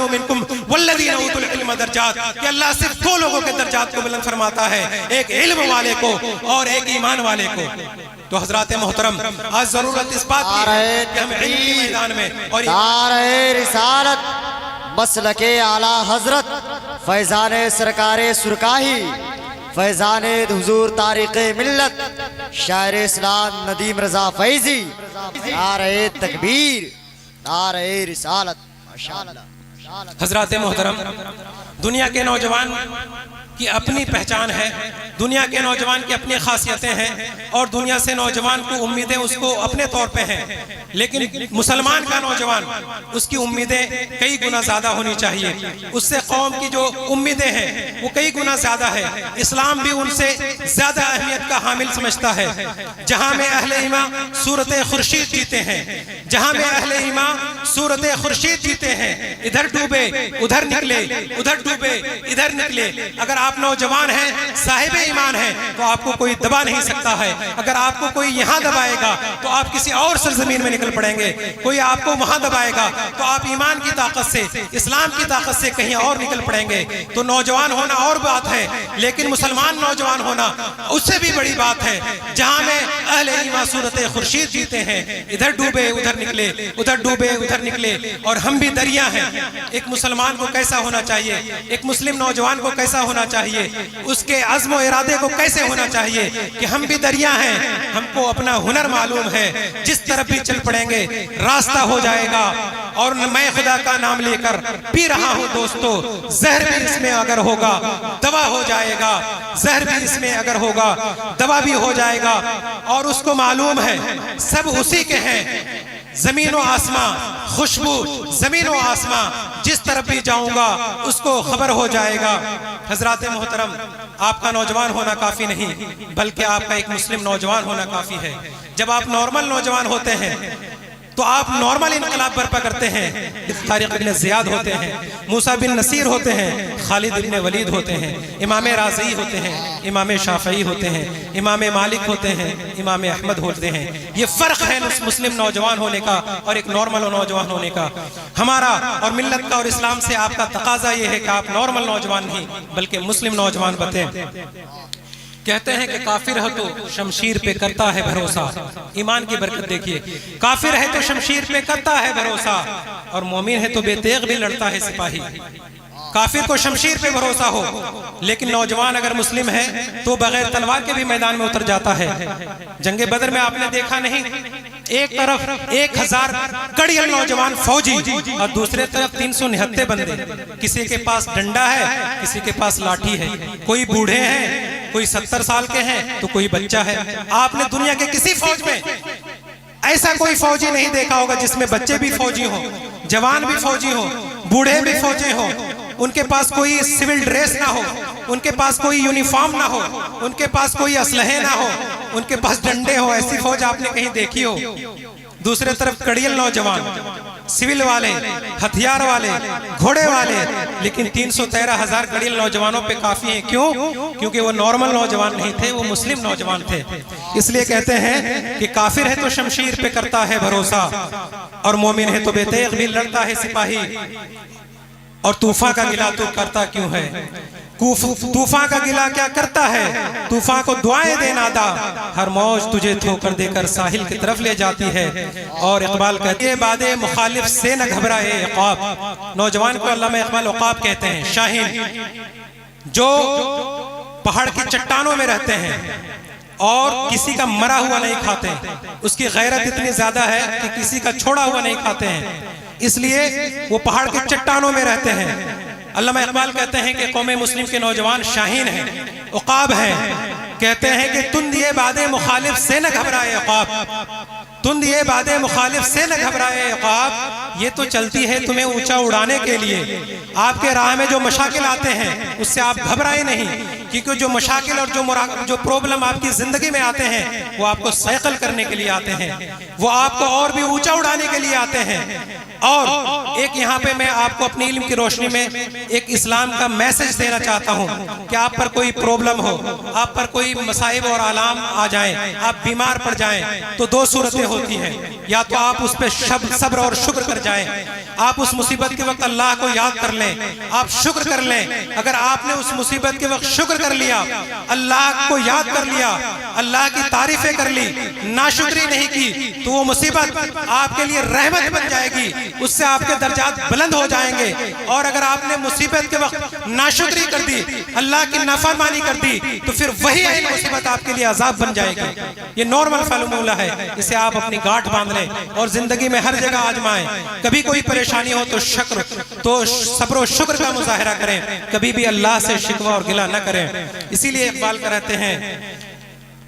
मिनकुम वल्लज़ीना उतुल इल्म दरजात, कि अल्लाह सिर्फ दो लोगों के दर्जात को बुलंद फरमाता है, एक इल्म वाले को और एक ईमान वाले को। तो हजरात मोहतरम, आज जरूरत इस बात की है कि हम इल्म के मैदान में और रिसालत मसलके आला हजरत फैजान सरकारे सुरकाही, फैजान हुजूर तारिक़ मिल्लत शायर इस्लाम नदीम रजा फैजी, नारे तकबीर, नारे रिसालत। माशाअल्लाह। हजरात मोहतरम, दुनिया के नौजवान की अपनी पहचान है, दुनिया के नौजवान की अपनी खासियतें हैं, और दुनिया से नौजवान को उम्मीदें उसको अपने तौर पे हैं, लेकिन मुसलमान का नौजवान, उसकी उम्मीदें कई गुना ज़्यादा होनी चाहिए। उससे कौम की जो उम्मीदें हैं वो कई गुना ज़्यादा है। इस्लाम भी उनसे ज़्यादा अहमियत का हामिल समझता है। जहाँ में अहले ईमान सूरत खुर्शीद जीते हैं, जहां में अहले ईमान सूरत खुर्शीद जीते हैं, इधर डूबे उधर निकले, उधर डूबे इधर निकले। अगर आप नौजवान हैं, साहिब ईमान हैं, तो आपको कोई दबा नहीं सकता है। अगर आपको कोई यहाँ दबाएगा तो आप किसी और सरजमीन में निकल पड़ेंगे, कोई आपको वहां दबाएगा तो आप ईमान की ताकत से, इस्लाम की ताकत से कहीं और निकल पड़ेंगे। तो नौजवान होना और बात है, लेकिन मुसलमान नौजवान होना उससे भी बड़ी बात है। जहां में अहले ईमान सूरत खुर्शीद जीते हैं, इधर डूबे उधर निकले, उधर डूबे उधर निकले। और हम भी दरिया हैं। एक मुसलमान को कैसा होना चाहिए, एक मुस्लिम नौजवान को कैसा होना चाहिए, उसके अज़्म व इरादे को कैसे होना चाहिए कि हम भी दरिया हैं, हमको अपना हुनर मालूम है, जिस तरफ भी चल पड़ेंगे रास्ता हो जाएगा। और मैं खुदा का नाम लेकर पी रहा हूं दोस्तों, जहर भी इसमें अगर होगा दवा हो जाएगा, जहर भी इसमें अगर होगा दवा भी हो जाएगा। और उसको मालूम है सब उसी के हैं, जमीन व आसमां, खुशबू जमीन व आसमां, जिस तरफ भी जाऊंगा उसको खबर हो जाएगा। हजरात मोहतरम, आपका नौजवान होना काफी नहीं, बल्कि आपका एक मुस्लिम नौजवान होना काफी है। जब आप नॉर्मल नौजवान होते हैं तो आप नॉर्मल इनकलाब बर्पा करते हैं। तारिक इब्न ज़ियाद होते हैं, मूसा बिन नसीर होते हैं, खालिद इब्न वलीद होते हैं, इमाम राज़ी होते हैं, इमाम शाफ़ई होते हैं, इमाम मालिक होते हैं, इमाम अहमद होते हैं। ये फ़र्क है मुस्लिम नौजवान होने का और एक नॉर्मल नौजवान होने का। हमारा और मिल्लत का और इस्लाम से आपका तकाजा ये है कि आप नॉर्मल नौजवान नहीं बल्कि मुस्लिम नौजवान बने। कहते हैं कि काफिर है तो शमशीर पे करता है भरोसा। ईमान की बरकत देखिए, काफिर है तो शमशीर पे करता है भरोसा, और मोमिन है तो बेतेग भी लड़ता है सिपाही। काफिर को शमशीर पे भरोसा हो, लेकिन नौजवान अगर मुस्लिम है तो बगैर तलवार के भी मैदान में उतर जाता है। जंगे बदर में आपने देखा नहीं, एक तरफ 1000 कड़ियल नौजवान फौजी और दूसरे तरफ 369 बंदे। किसी के पास डंडा है, किसी के पास लाठी है, कोई बूढ़े हैं, कोई 70 साल के हैं तो कोई बच्चा है। आपने दुनिया के किसी फौज में ऐसा कोई फौजी नहीं देखा होगा जिसमें बच्चे भी फौजी हो, जवान भी फौजी हो, बूढ़े भी फौजी हो, उनके पास कोई सिविल ड्रेस ना हो, उनके पास कोई यूनिफॉर्म ना हो, उनके पास कोई असलहे ना हो, उनके पास डंडे हो। ऐसी फौज आपने कहीं देखी हो? दूसरे तरफ कड़ियल नौजवान, सिविल वाले, हथियार वाले, घोड़े वाले, लेकिन 313,000 कड़ियल नौजवानों पे काफी हैं। क्यों? क्योंकि वो नॉर्मल नौजवान नहीं थे, वो मुस्लिम नौजवान थे। इसलिए कहते हैं कि काफिर है तो शमशीर पे करता है भरोसा, और मोमिन है तो बेतेग भी लड़ता है सिपाही। और तूफान का गिला तू करता क्यों है? तूफान का गिला क्या करता है? तूफान को दुआएं दे नादा, हर मौज तुझे ठोकर देकर साहिल की तरफ ले जाती है। और इकबाल कहते हैं, बादे मुखालिफ से न घबराए इक़ाब। नौजवान को अल्लामा इकबाल उक़ाब कहते हैं, शाहीन जो पहाड़ की चट्टानों में रहते हैं और किसी का मरा हुआ नहीं खाते। उसकी गैरत इतनी ज्यादा है कि किसी का छोड़ा हुआ नहीं खाते हैं, इसलिए वो पहाड़ की चट्टानों में रहते हैं। अल्लामा इकबाल कहते हैं कि कौमे मुस्लिम के नौजवान शाहीन हैं, उक़ाब हैं। कहते हैं कि तुम दिए बादे मुखालिफ से न घबराए उक़ाब, तुम दिए बादे मुखालिफ से न घबराए उक़ाब। ये तो चलती है तुम्हें ऊंचा उड़ाने के लिए। आपके राह में जो मशाकिल आते हैं उससे आप घबराए नहीं, क्योंकि जो मशाकिल और जो प्रॉब्लम आपकी जिंदगी में आते हैं वो आपको सैकल करने के लिए आते हैं, वो आपको और भी ऊंचा उड़ाने के लिए आते हैं। और एक यहाँ पे मैं आपको अपनी इल्म की रोशनी में एक इस्लाम का मैसेज देना चाहता हूँ कि आप पर कोई प्रॉब्लम हो, आप पर कोई मसाइब और आलाम आ जाएं, आप बीमार पड़ जाएं, तो दो सूरतें होती हैं। या तो आप उस पर सब्र और शुक्र कर जाएं, आप उस मुसीबत के वक्त अल्लाह को याद कर लें, आप शुक्र कर लें। अगर आपने उस मुसीबत के वक्त शुक्र कर लिया, अल्लाह को याद कर लिया, अल्लाह की तारीफें कर ली, नाशुक्री नहीं की, तो वो मुसीबत आपके लिए रहमत बन जाएगी, उससे आपके दर्जात बुलंद हो जाएंगे। और अगर आपने मुसीबत के वक्त नाशुक्री कर दी, अल्लाह की नाफरमानी कर दी, तो फिर वही मुसीबत आपके लिए अजाब बन जाएगी। ये नॉर्मल फार्मूला है, इसे आप अपनी गांठ बांध लें और जिंदगी में हर जगह आजमाएं। कभी कोई परेशानी हो तो सब्र और शुक्र का मुजाहिरा करें, कभी भी अल्लाह से शिकवा और गिला न करें। इसीलिए इकबाल कहते हैं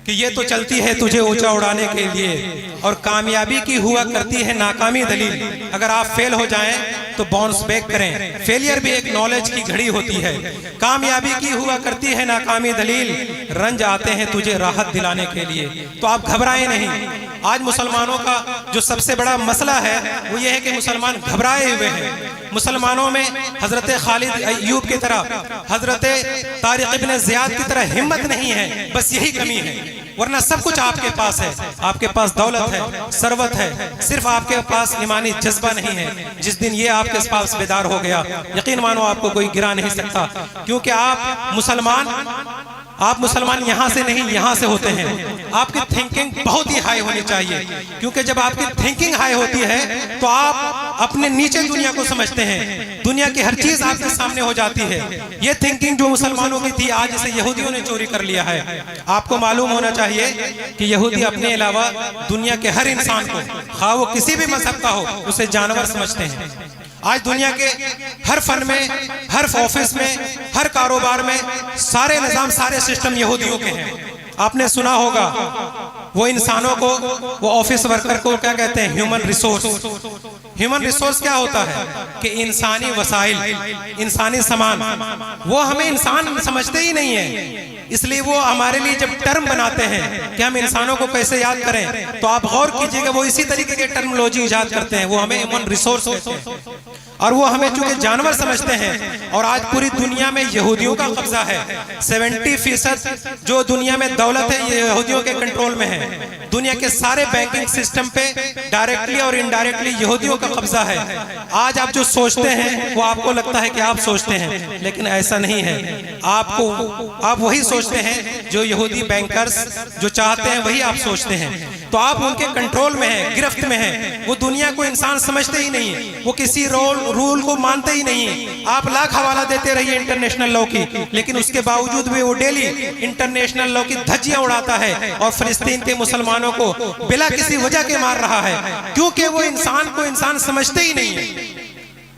कि ये तो चलती है तुझे ऊंचा उड़ाने के लिए, और कामयाबी की हुआ करती है नाकामी दलील। अगर आप फेल हो जाएं तो बाउंस बैक करें, फेलियर भी एक नॉलेज की घड़ी होती है। कामयाबी की हुआ करती है नाकामी दलील, रंज आते हैं तुझे राहत दिलाने के लिए, तो आप घबराएं नहीं। आज मुसलमानों का जो सबसे बड़ा मसला है वो ये है कि मुसलमान घबराए हुए हैं। मुसलमानों में हजरत खालिद अय्यूब की तरह, हजरत तारिक इब्न ज़ियाद की तरह हिम्मत नहीं है, बस यही कमी है। वरना सब कुछ आपके पास है, आपके पास दौलत है, सरवत है, सिर्फ आपके पास ईमानी जज्बा नहीं है। जिस दिन ये आपके पास बेदार हो गया, यकीन मानो आपको कोई गिरा नहीं सकता, क्योंकि आप मुसलमान यहाँ से नहीं, यहाँ से होते हैं। आपकी थिंकिंग बहुत ही हाई होनी चाहिए, क्योंकि जब आपकी थिंकिंग हाई होती है तो आप अपने नीचे दुनिया को समझते हैं, दुनिया की हर चीज आपके सामने हो जाती है। ये थिंकिंग जो मुसलमानों की थी, आज इसे यहूदियों ने चोरी कर लिया है। आपको मालूम होना चाहिए कि यहूदी अपने अलावा दुनिया के हर इंसान को, खा वो किसी भी मजहब का हो, उसे जानवर समझते हैं। आज दुनिया के हर फन में, हर ऑफिस में, हर कारोबार में सारे निजाम, सारे सिस्टम यहूदियों के हैं। आपने सुना होगा वो इंसानों को, वो ऑफिस वर्कर को क्या कहते हैं? Human resource. ह्यूमन रिसोर्स क्या होता है कि इंसानी वसाइल, इंसानी सामान। वो हमें इंसान समझते ही नहीं है, इसलिए वो हमारे लिए जब टर्म बनाते हैं कि हम इंसानों को कैसे याद करें, तो आप गौर कीजिएगा वो इसी तरीके के टर्मिनोलॉजी इजाद करते हैं। वो हमें ह्यूमन रिसोर्स कहते हैं और वो हमें चूंकि जानवर समझते हैं। और आज पूरी दुनिया में यहूदियों का कब्जा है। 70% जो दुनिया में दौलत है ये यहूदियों के कंट्रोल में है। दुनिया के सारे बैंकिंग सिस्टम पे डायरेक्टली और इनडायरेक्टली यहूदियों का कब्जा है। आज आप जो सोचते हैं वो आपको लगता है कि आप सोचते हैं, लेकिन ऐसा नहीं है। आप वही सोचते हैं जो यहूदी बैंकर्स जो चाहते हैं, वही आप सोचते हैं। तो आप उनके कंट्रोल में हैं, गिरफ्त में हैं। वो दुनिया को इंसान समझते ही नहीं है, वो किसी रूल को मानते ही नहीं है। आप लाख हवाला देते रहिए इंटरनेशनल लॉ की, लेकिन उसके बावजूद भी वो डेली इंटरनेशनल लॉ की धज्जियां उड़ाता है और फिलिस्तीन के मुसलमानों को बिना किसी वजह के मार रहा है, क्योंकि वो इंसान को इंसान समझते ही नहीं है।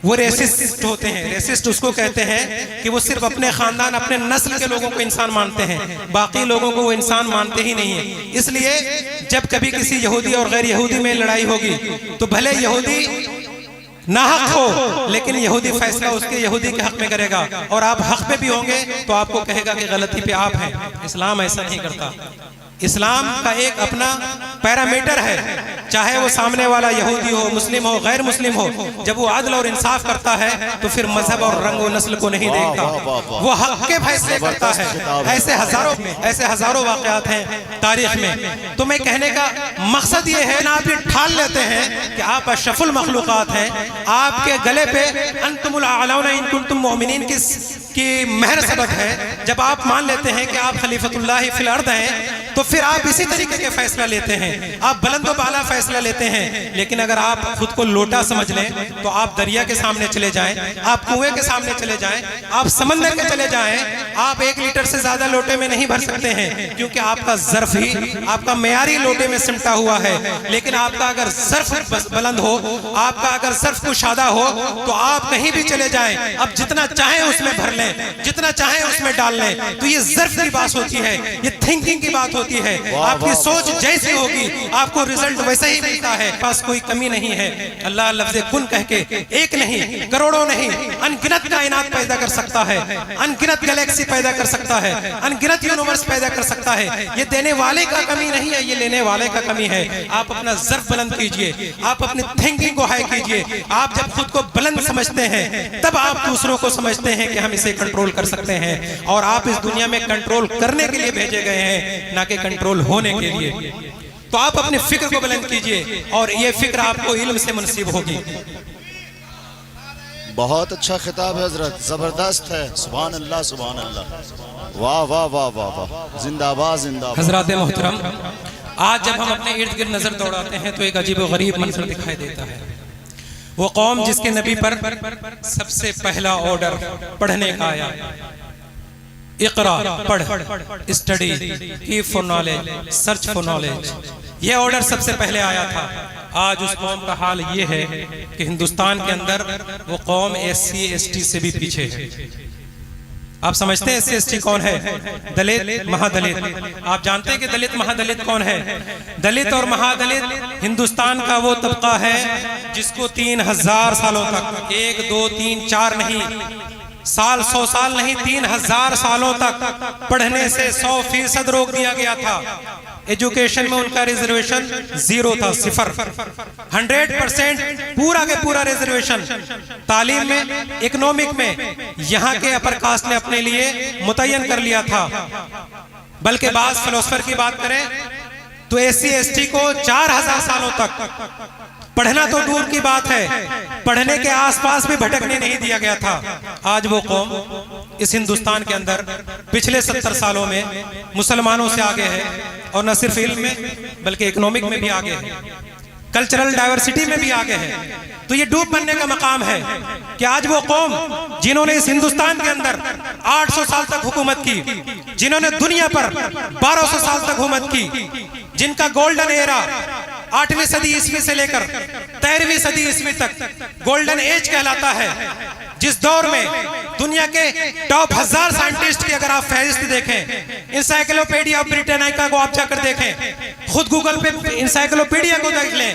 वो रेसिस्ट होते हैं। रेसिस्ट उसको कहते हैं कि वो सिर्फ अपने खानदान, अपने नस्ल के लोगों को इंसान मानते हैं, बाकी लोगों को वो इंसान मानते ही नहीं है। इसलिए जब कभी किसी यहूदी और गैर यहूदी में लड़ाई होगी तो भले यहूदी नाहक हो, लेकिन यहूदी फैसला उसके यहूदी के हक में करेगा, और आप हक पे भी होंगे तो आपको कहेगा कि गलती पे आप हैं। इस्लाम ऐसा नहीं करता। इस्लाम का एक अपना पैरामीटर है, चाहे वो सामने वाला यहूदी हो, मुस्लिम हो, गैर मुस्लिम हो। जब वो आदल और इंसाफ करता है तो फिर मजहब और रंग और नस्ल को नहीं देखता, वो हक के फैसले करता है। ऐसे हजारों वाकयात हैं तारीख में। तो मैं कहने का मकसद ये है ना, आप ये ठान लेते हैं कि आप अशरफुल मखलूकात हैं, आपके गले पे अंतुमुल आलौना इन कुंतुम मोमिनीन की महर सबक है। जब आप मान लेते हैं कि आप खलीफतुल्लाह फिल अर्द हैं, तो फिर आप इसी तरीके के फैसला लेते हैं, आप बुलंद व बाला फैसला लेते हैं। लेकिन अगर आप खुद को लोटा समझ लें तो आप दरिया के सामने चले जाएं, आप कुएं के सामने चले जाएं, आप समंदर के चले जाएं, आप 1 लीटर से ज्यादा लोटे में नहीं भर सकते हैं, क्योंकि आपका ज़र्फ ही आपका मेयारी लोटे में सिमटा हुआ है। लेकिन आपका अगर ज़र्फ बुलंद हो, आपका अगर ज़र्फ कुशादा हो, तो आप कहीं भी चले जाएं, अब जितना चाहें उसमें भर लें, जितना चाहें उसमें डाल लें। तो ये ज़र्फ की बात होती है, ये थिंकिंग की बात होती है। आपकी सोच जैसी होगी आपको रिजल्ट वैसा ही मिलता है। पास कोई कमी नहीं है। अल्लाह लफ्ज़े कुन कह के एक नहीं, करोड़ों नहीं, अनगिनत कायनात पैदा कर सकता है, अनगिनत गैलेक्सी पैदा कर सकता है, अनगिनत यूनिवर्स पैदा कर सकता है। ये देने वाले का कमी नहीं है, ये लेने वाले का कमी है। आप अपना ज़र्फ बुलंद कीजिए, आप अपनी थिंकिंग को हाई कीजिए। आप जब खुद को बुलंद समझते हैं तब आप दूसरों को समझते हैं कि हम इसे कंट्रोल कर सकते हैं। और आप इस दुनिया में कंट्रोल करने के लिए भेजे गए हैं, ना कि कंट्रोल होने के लिए। तो आप अपनी फिक्र को बुलंद कीजिए और ये फिक्र आपको इल्म से मुनसीब होगी। बहुत अच्छा खिताब है हजरत, जबरदस्त है। सुभान अल्लाह, सुभान अल्लाह, वाह वाह वाह वाह वाह, जिंदाबाद जिंदाबाद। हजरत मोहतरम, आज जब हम अपने इर्द गिर्द नजर दौड़ाते हैं तो एक अजीब व गरीब मंजर दिखाई देता है। वो कौम जिसके नबी पर सबसे पहला ऑर्डर पढ़ने का आया, इकरा, पढ़, study, keep for knowledge, search for knowledge, ये ऑर्डर सबसे पहले आया था। आज उस कौम का हाल ये है कि हिंदुस्तान के अंदर वो कौम SC ST से भी पीछे है। आप समझते हैं SC ST कौन है? दलित, महादलित। आप जानते हैं कि दलित महादलित कौन है? दलित और महादलित हिंदुस्तान का वो तबका है जिसको 3000 सालों तक 1 2 3 4 नहीं, साल 100 साल नहीं 3000 सालों तक पढ़ने से 100% रोक दिया गया था। एजुकेशन में उनका रिजर्वेशन 0 था, 0। 100% पूरा के पूरा रिजर्वेशन तालीम में, इकोनॉमिक में यहाँ के अपर कास्ट ने अपने लिए मुतय्यन कर लिया था। बल्कि बात फिलोसफर की बात करें तो SC ST को 4000 सालों तक पढ़ना तो दूर की बात है, पढ़ने के आसपास भी भटकने नहीं दिया गया था। आज वो कौम इस हिंदुस्तान के अंदर पिछले 70 सालों में मुसलमानों से आगे है, और न सिर्फ इल्म में बल्कि इकोनॉमिक में भी आगे है, कल्चरल डाइवर्सिटी में भी आगे है। तो ये डूब बनने का मकाम है कि आज वो कौम जिन्होंने इस हिंदुस्तान के अंदर 800 साल तक हुकूमत की, जिन्होंने दुनिया पर 1200 साल तक हुकूमत की, जिनका गोल्डन एरा 8वीं सदी ईस्वी से लेकर 13वीं सदी ईस्वी तक गोल्डन एज कहलाता है, जिस दौर में दुनिया के टॉप 1000 साइंटिस्ट की अगर आप फहरिस्त देखें, इंसाइक्लोपीडिया ब्रिटानिका को आप जाकर देखें, खुद गूगल पे इंसाइक्लोपीडिया को देख लें,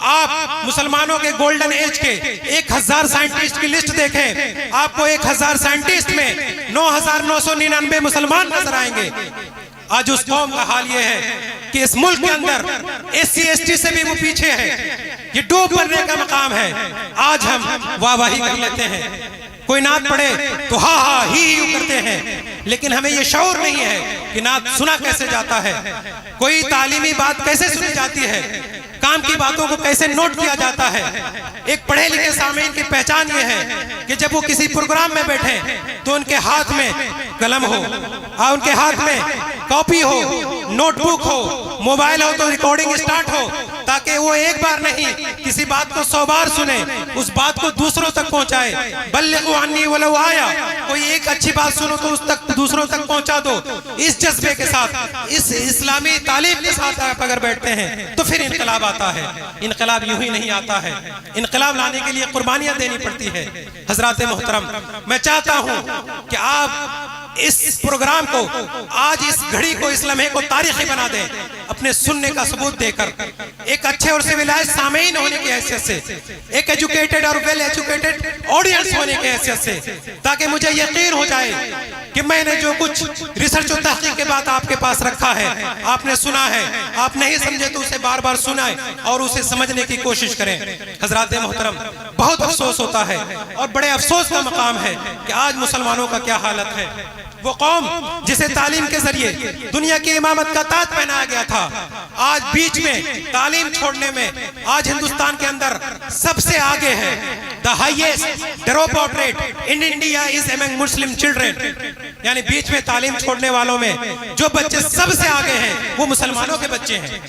आप मुसलमानों के गोल्डन एज के 1000 साइंटिस्ट की लिस्ट देखें, आपको 1000 साइंटिस्ट में 9999 मुसलमान नजर आएंगे। आज उस कौम का हाल यह है कि इस मुल्क के अंदर SC ST से भी वो पीछे है, ये डूब बनने का मकाम है। आज हम वाहवाही कर लेते हैं, कोई नात पढ़े तो हा हा ही करते हैं, लेकिन हमें ये शऊर नहीं है कि नात सुना कैसे जाता है, कोई तालीमी बात कैसे सुनी जाती है, काम की बातों को कैसे नोट किया जाता है। एक पढ़े लिखे सामीन की पहचान ये है कि जब वो किसी प्रोग्राम में बैठे तो उनके हाथ में कलम हो, उनके हाथ में कॉपी हो, नोटबुक हो, मोबाइल हो तो रिकॉर्डिंग स्टार्ट हो, ताकि वो एक बार नहीं किसी बात को 100 बार सुने, उस बात को दूसरों तक पहुंचाए। बल्लिगु अन्नी वलौ आया, कोई एक अच्छी बात सुनो तो उस तक दूसरों तक पहुंचा दो। इस जज्बे के साथ, इस इस्लामी तालीम के साथ आप अगर बैठते हैं तो फिर इनकलाब आता है। इनकलाब यूं ही नहीं आता है, इनकलाब लाने के लिए कुर्बानियां देनी पड़ती है। हजरात मोहतरम, मैं चाहता हूं कि आप इस प्रोग्राम को, आज इस घड़ी को, इस लम्हे को तारीखी बना दें, अपने सुनने का सबूत देकर, एक अच्छे और सिविलाइज सामीन होने की हैसियत से, एक एजुकेटेड और वेल एजुकेटेड ऑडियंस होने की हैसियत से, ताकि मुझे यकीन हो जाए कि मैंने जो कुछ रिसर्च और तहकीक के बाद आपके पास रखा है, आपने सुना है, आप नहीं समझे तो उसे बार बार सुनाएं और उसे समझने की कोशिश करें। हजरात मोहतरम, बहुत अफसोस होता है और बड़े अफसोस का मकाम है कि आज मुसलमानों का क्या हालत है। वो कौम जिसे तालीम के जरिए दुनिया की इमामत का ताज पहनाया गया था, आज बीच में तालीम छोड़ने में आज हिंदुस्तान के अंदर सबसे आगे है। The highest drop out rate in India is among Muslim children, यानी बीच में तालीम छोड़ने वालों में जो बच्चे सबसे आगे हैं वो मुसलमानों के बच्चे हैं।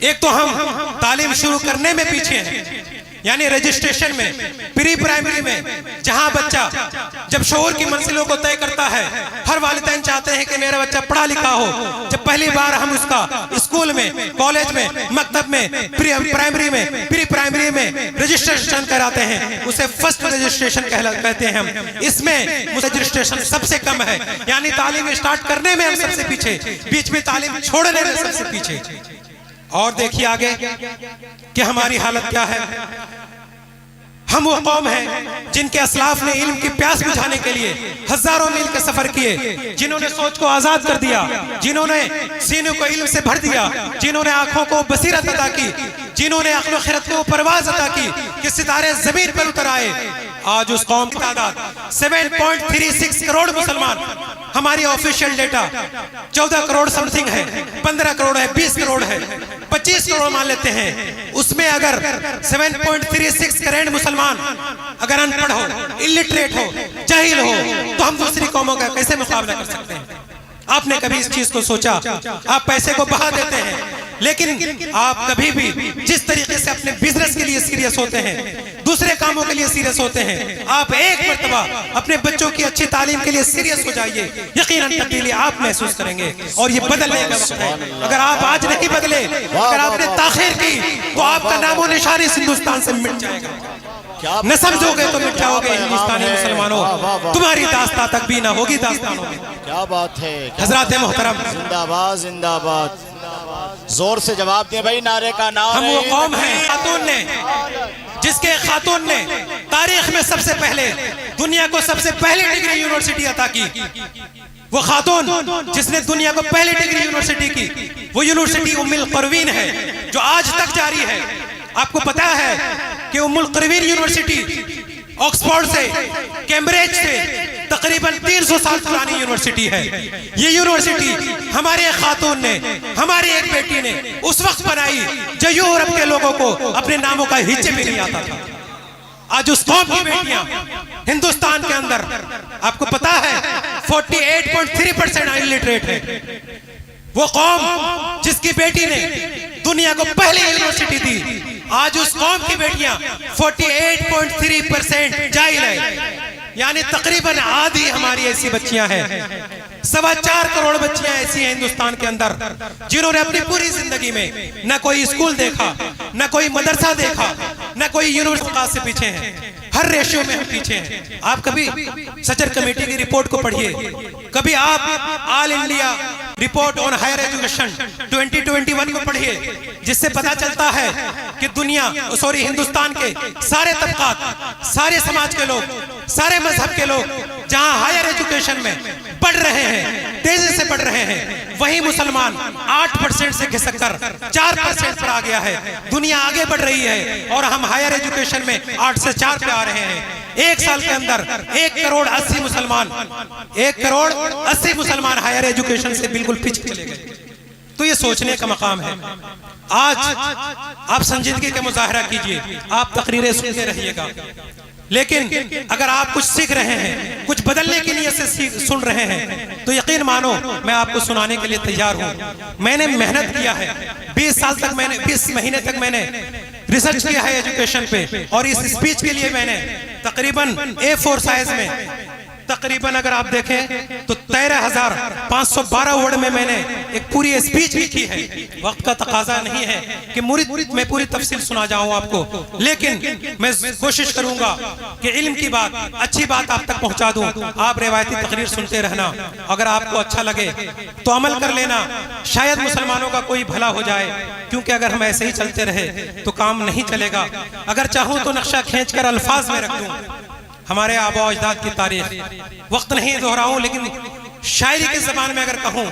एक तो हम तालीम शुरू करने में पीछे हैं, यानी रजिस्ट्रेशन में, प्री प्राइमरी में, जहां बच्चा जब शऊर की मंजिलों को तय करता है, हर वालिदैन चाहते हैं कि मेरा बच्चा पढ़ा लिखा हो। जब पहली बार हम उसका स्कूल में, कॉलेज में, मकतब में, प्राइमरी में, प्री प्राइमरी में रजिस्ट्रेशन कराते हैं, उसे फर्स्ट रजिस्ट्रेशन कहते हैं हम। इसमें रजिस्ट्रेशन सबसे कम है, यानी तालीम स्टार्ट करने में हम सबसे पीछे, बीच में तालीम छोड़ने में सबसे पीछे। और देखिए आगे कि हमारी हालत क्या है। हम वो कौम हैं जिनके असलाफ ने इल्म की प्यास बुझाने के लिए हजारों मील के सफर किए, जिन्होंने सोच को आजाद कर दिया, जिन्होंने सीने को इल्म से भर दिया, जिन्होंने आंखों को बसीरत अता की, जिन्होंने अक्ल खिरत को परवाज अता की कि सितारे जमीन पर उतर आए। आज उस कौम की तादाद 7.36 करोड़ मुसलमान, हमारी ऑफिशियल डेटा 14 करोड़ समथिंग है, 15 करोड़ है, 20 करोड़ है, 25 करोड़ मान लेते हैं। उसमें अगर 7.36 करोड़ मुसलमान अगर अनपढ़ हो, इलिटरेट हो, जाहिल हो, तो हम दूसरी कौमों का कैसे मुकाबला कर सकते हैं? आपने कभी इस चीज को सोचा? आप पैसे को बहा देते हैं, लेकिन आप कभी भी जिस तरीके से अपने बिजनेस के लिए सीरियस होते हैं, दूसरे कामों के लिए सीरियस होते हैं, आप एक मर्तबा अपने बच्चों की अच्छी तालीम के लिए सीरियस हो जाइए, यकीनन तब्दीली आप महसूस करेंगे और ये बदलने का वक्त है। अगर आप आज नहीं बदले, अगर आपने ताखीर की, तो आपका नामो निशान इस हिंदुस्तान से मिट जाएगा। न समझोगे तो मिट जाओगे हिंदुस्तानी मुसलमानों, तुम्हारी दास्तां तक भी ना होगी दास्तानों में। क्या बात है हजरात मोहतरम, जिंदाबाद जिंदाबाद। जोर से जवाब दिए भाई नारे का नाम। हम वो कौम हैं खातून ने जिसके खातून ने तारीख में सबसे पहले दुनिया को सबसे पहली डिग्री यूनिवर्सिटी अता की, वो खातून जिसने दुनिया को पहली डिग्री यूनिवर्सिटी की, वो यूनिवर्सिटी उम्मुल क़रवीन है जो आज तक जारी है। आपको पता है कि उम्मुल क़रवीन यूनिवर्सिटी ऑक्सफोर्ड से, कैम्ब्रिज से तकरीबन 300 साल पुरानी यूनिवर्सिटी है। ये यूनिवर्सिटी हमारे एक खातून ने, हमारी एक बेटी ने उस वक्त बनाई जब यूरोप के लोगों को अपने नामों का हिज्जे भी नहीं आता था। आज उस कौम की बेटियां हिंदुस्तान के अंदर, आपको पता है 48.3% इलिटरेट है। वो कौम जिसकी बेटी ने दुनिया को पहली यूनिवर्सिटी दी, आज उस कौम की बेटियां 48.3% जाहिल है, यानी तकरीबन आधी हमारी ऐसी बच्चियां हैं। 4.25 करोड़ बच्चियां ऐसी हैं हिंदुस्तान के अंदर जिन्होंने अपनी पूरी जिंदगी में न कोई स्कूल देखा, न कोई मदरसा देखा, न कोई यूनिवर्सिटी से पीछे हैं। हर रेशियो में हम पीछे हैं। आप कभी सचर कमेटी की रिपोर्ट को पढ़िए, कभी आप all India report on higher education 2021 को पढ़िए, जिससे पता चलता है कि हिंदुस्तान के सारे तबकात, सारे समाज के लोग, सारे मजहब के लोग जहां हायर एजुकेशन में बढ़ रहे हैं, तेजी से बढ़ रहे हैं, वहीं मुसलमान 8% से खिसक कर 4% पर आ गया है। दुनिया आगे बढ़ रही है और हम हायर एजुकेशन में 8 से 4 पे आ रहे हैं। एक साल के अंदर 1 करोड़ 80 मुसलमान हायर एजुकेशन से बिल्कुल पीछे चले गए। तो ये सोचने का मकाम है। आज आप संजीदगी का मुजाहरा कीजिए, आप तकरीरें सुनते रहिएगा, लेकिन अगर आप कुछ सीख रहे हैं, कुछ बदलने की नीयत से सुन रहे हैं, तो यकीन मानो मैं आपको सुनाने के लिए तैयार हूं। मैंने मेहनत किया है, 20 महीने तक मैंने रिसर्च किया है एजुकेशन पे, और इस स्पीच के लिए मैंने तकरीबन A4 साइज में तकरीबन अगर आप देखें तो 13,512 वर्ड में मैंने एक पूरी स्पीच लिखी है। वक्त का तकाजा नहीं है कि मैं पूरी तफसील सुना जाऊं आपको, लेकिन मैं कोशिश करूंगा कि इल्म की बात, अच्छी बात आप तक पहुंचा दूं। आप रिवायती तकरीर सुनते रहना, अगर आपको अच्छा लगे तो अमल कर लेना, शायद मुसलमानों का कोई भला हो जाए, क्योंकि अगर हम ऐसे ही चलते रहे तो काम नहीं चलेगा। अगर चाहूं तो नक्शा खींचकर अल्फाज में रख दूं हमारे आबा अजदाद की तारीख, वक्त नहीं दोहराऊं, लेकिन शायरी की जबान में अगर कहूं,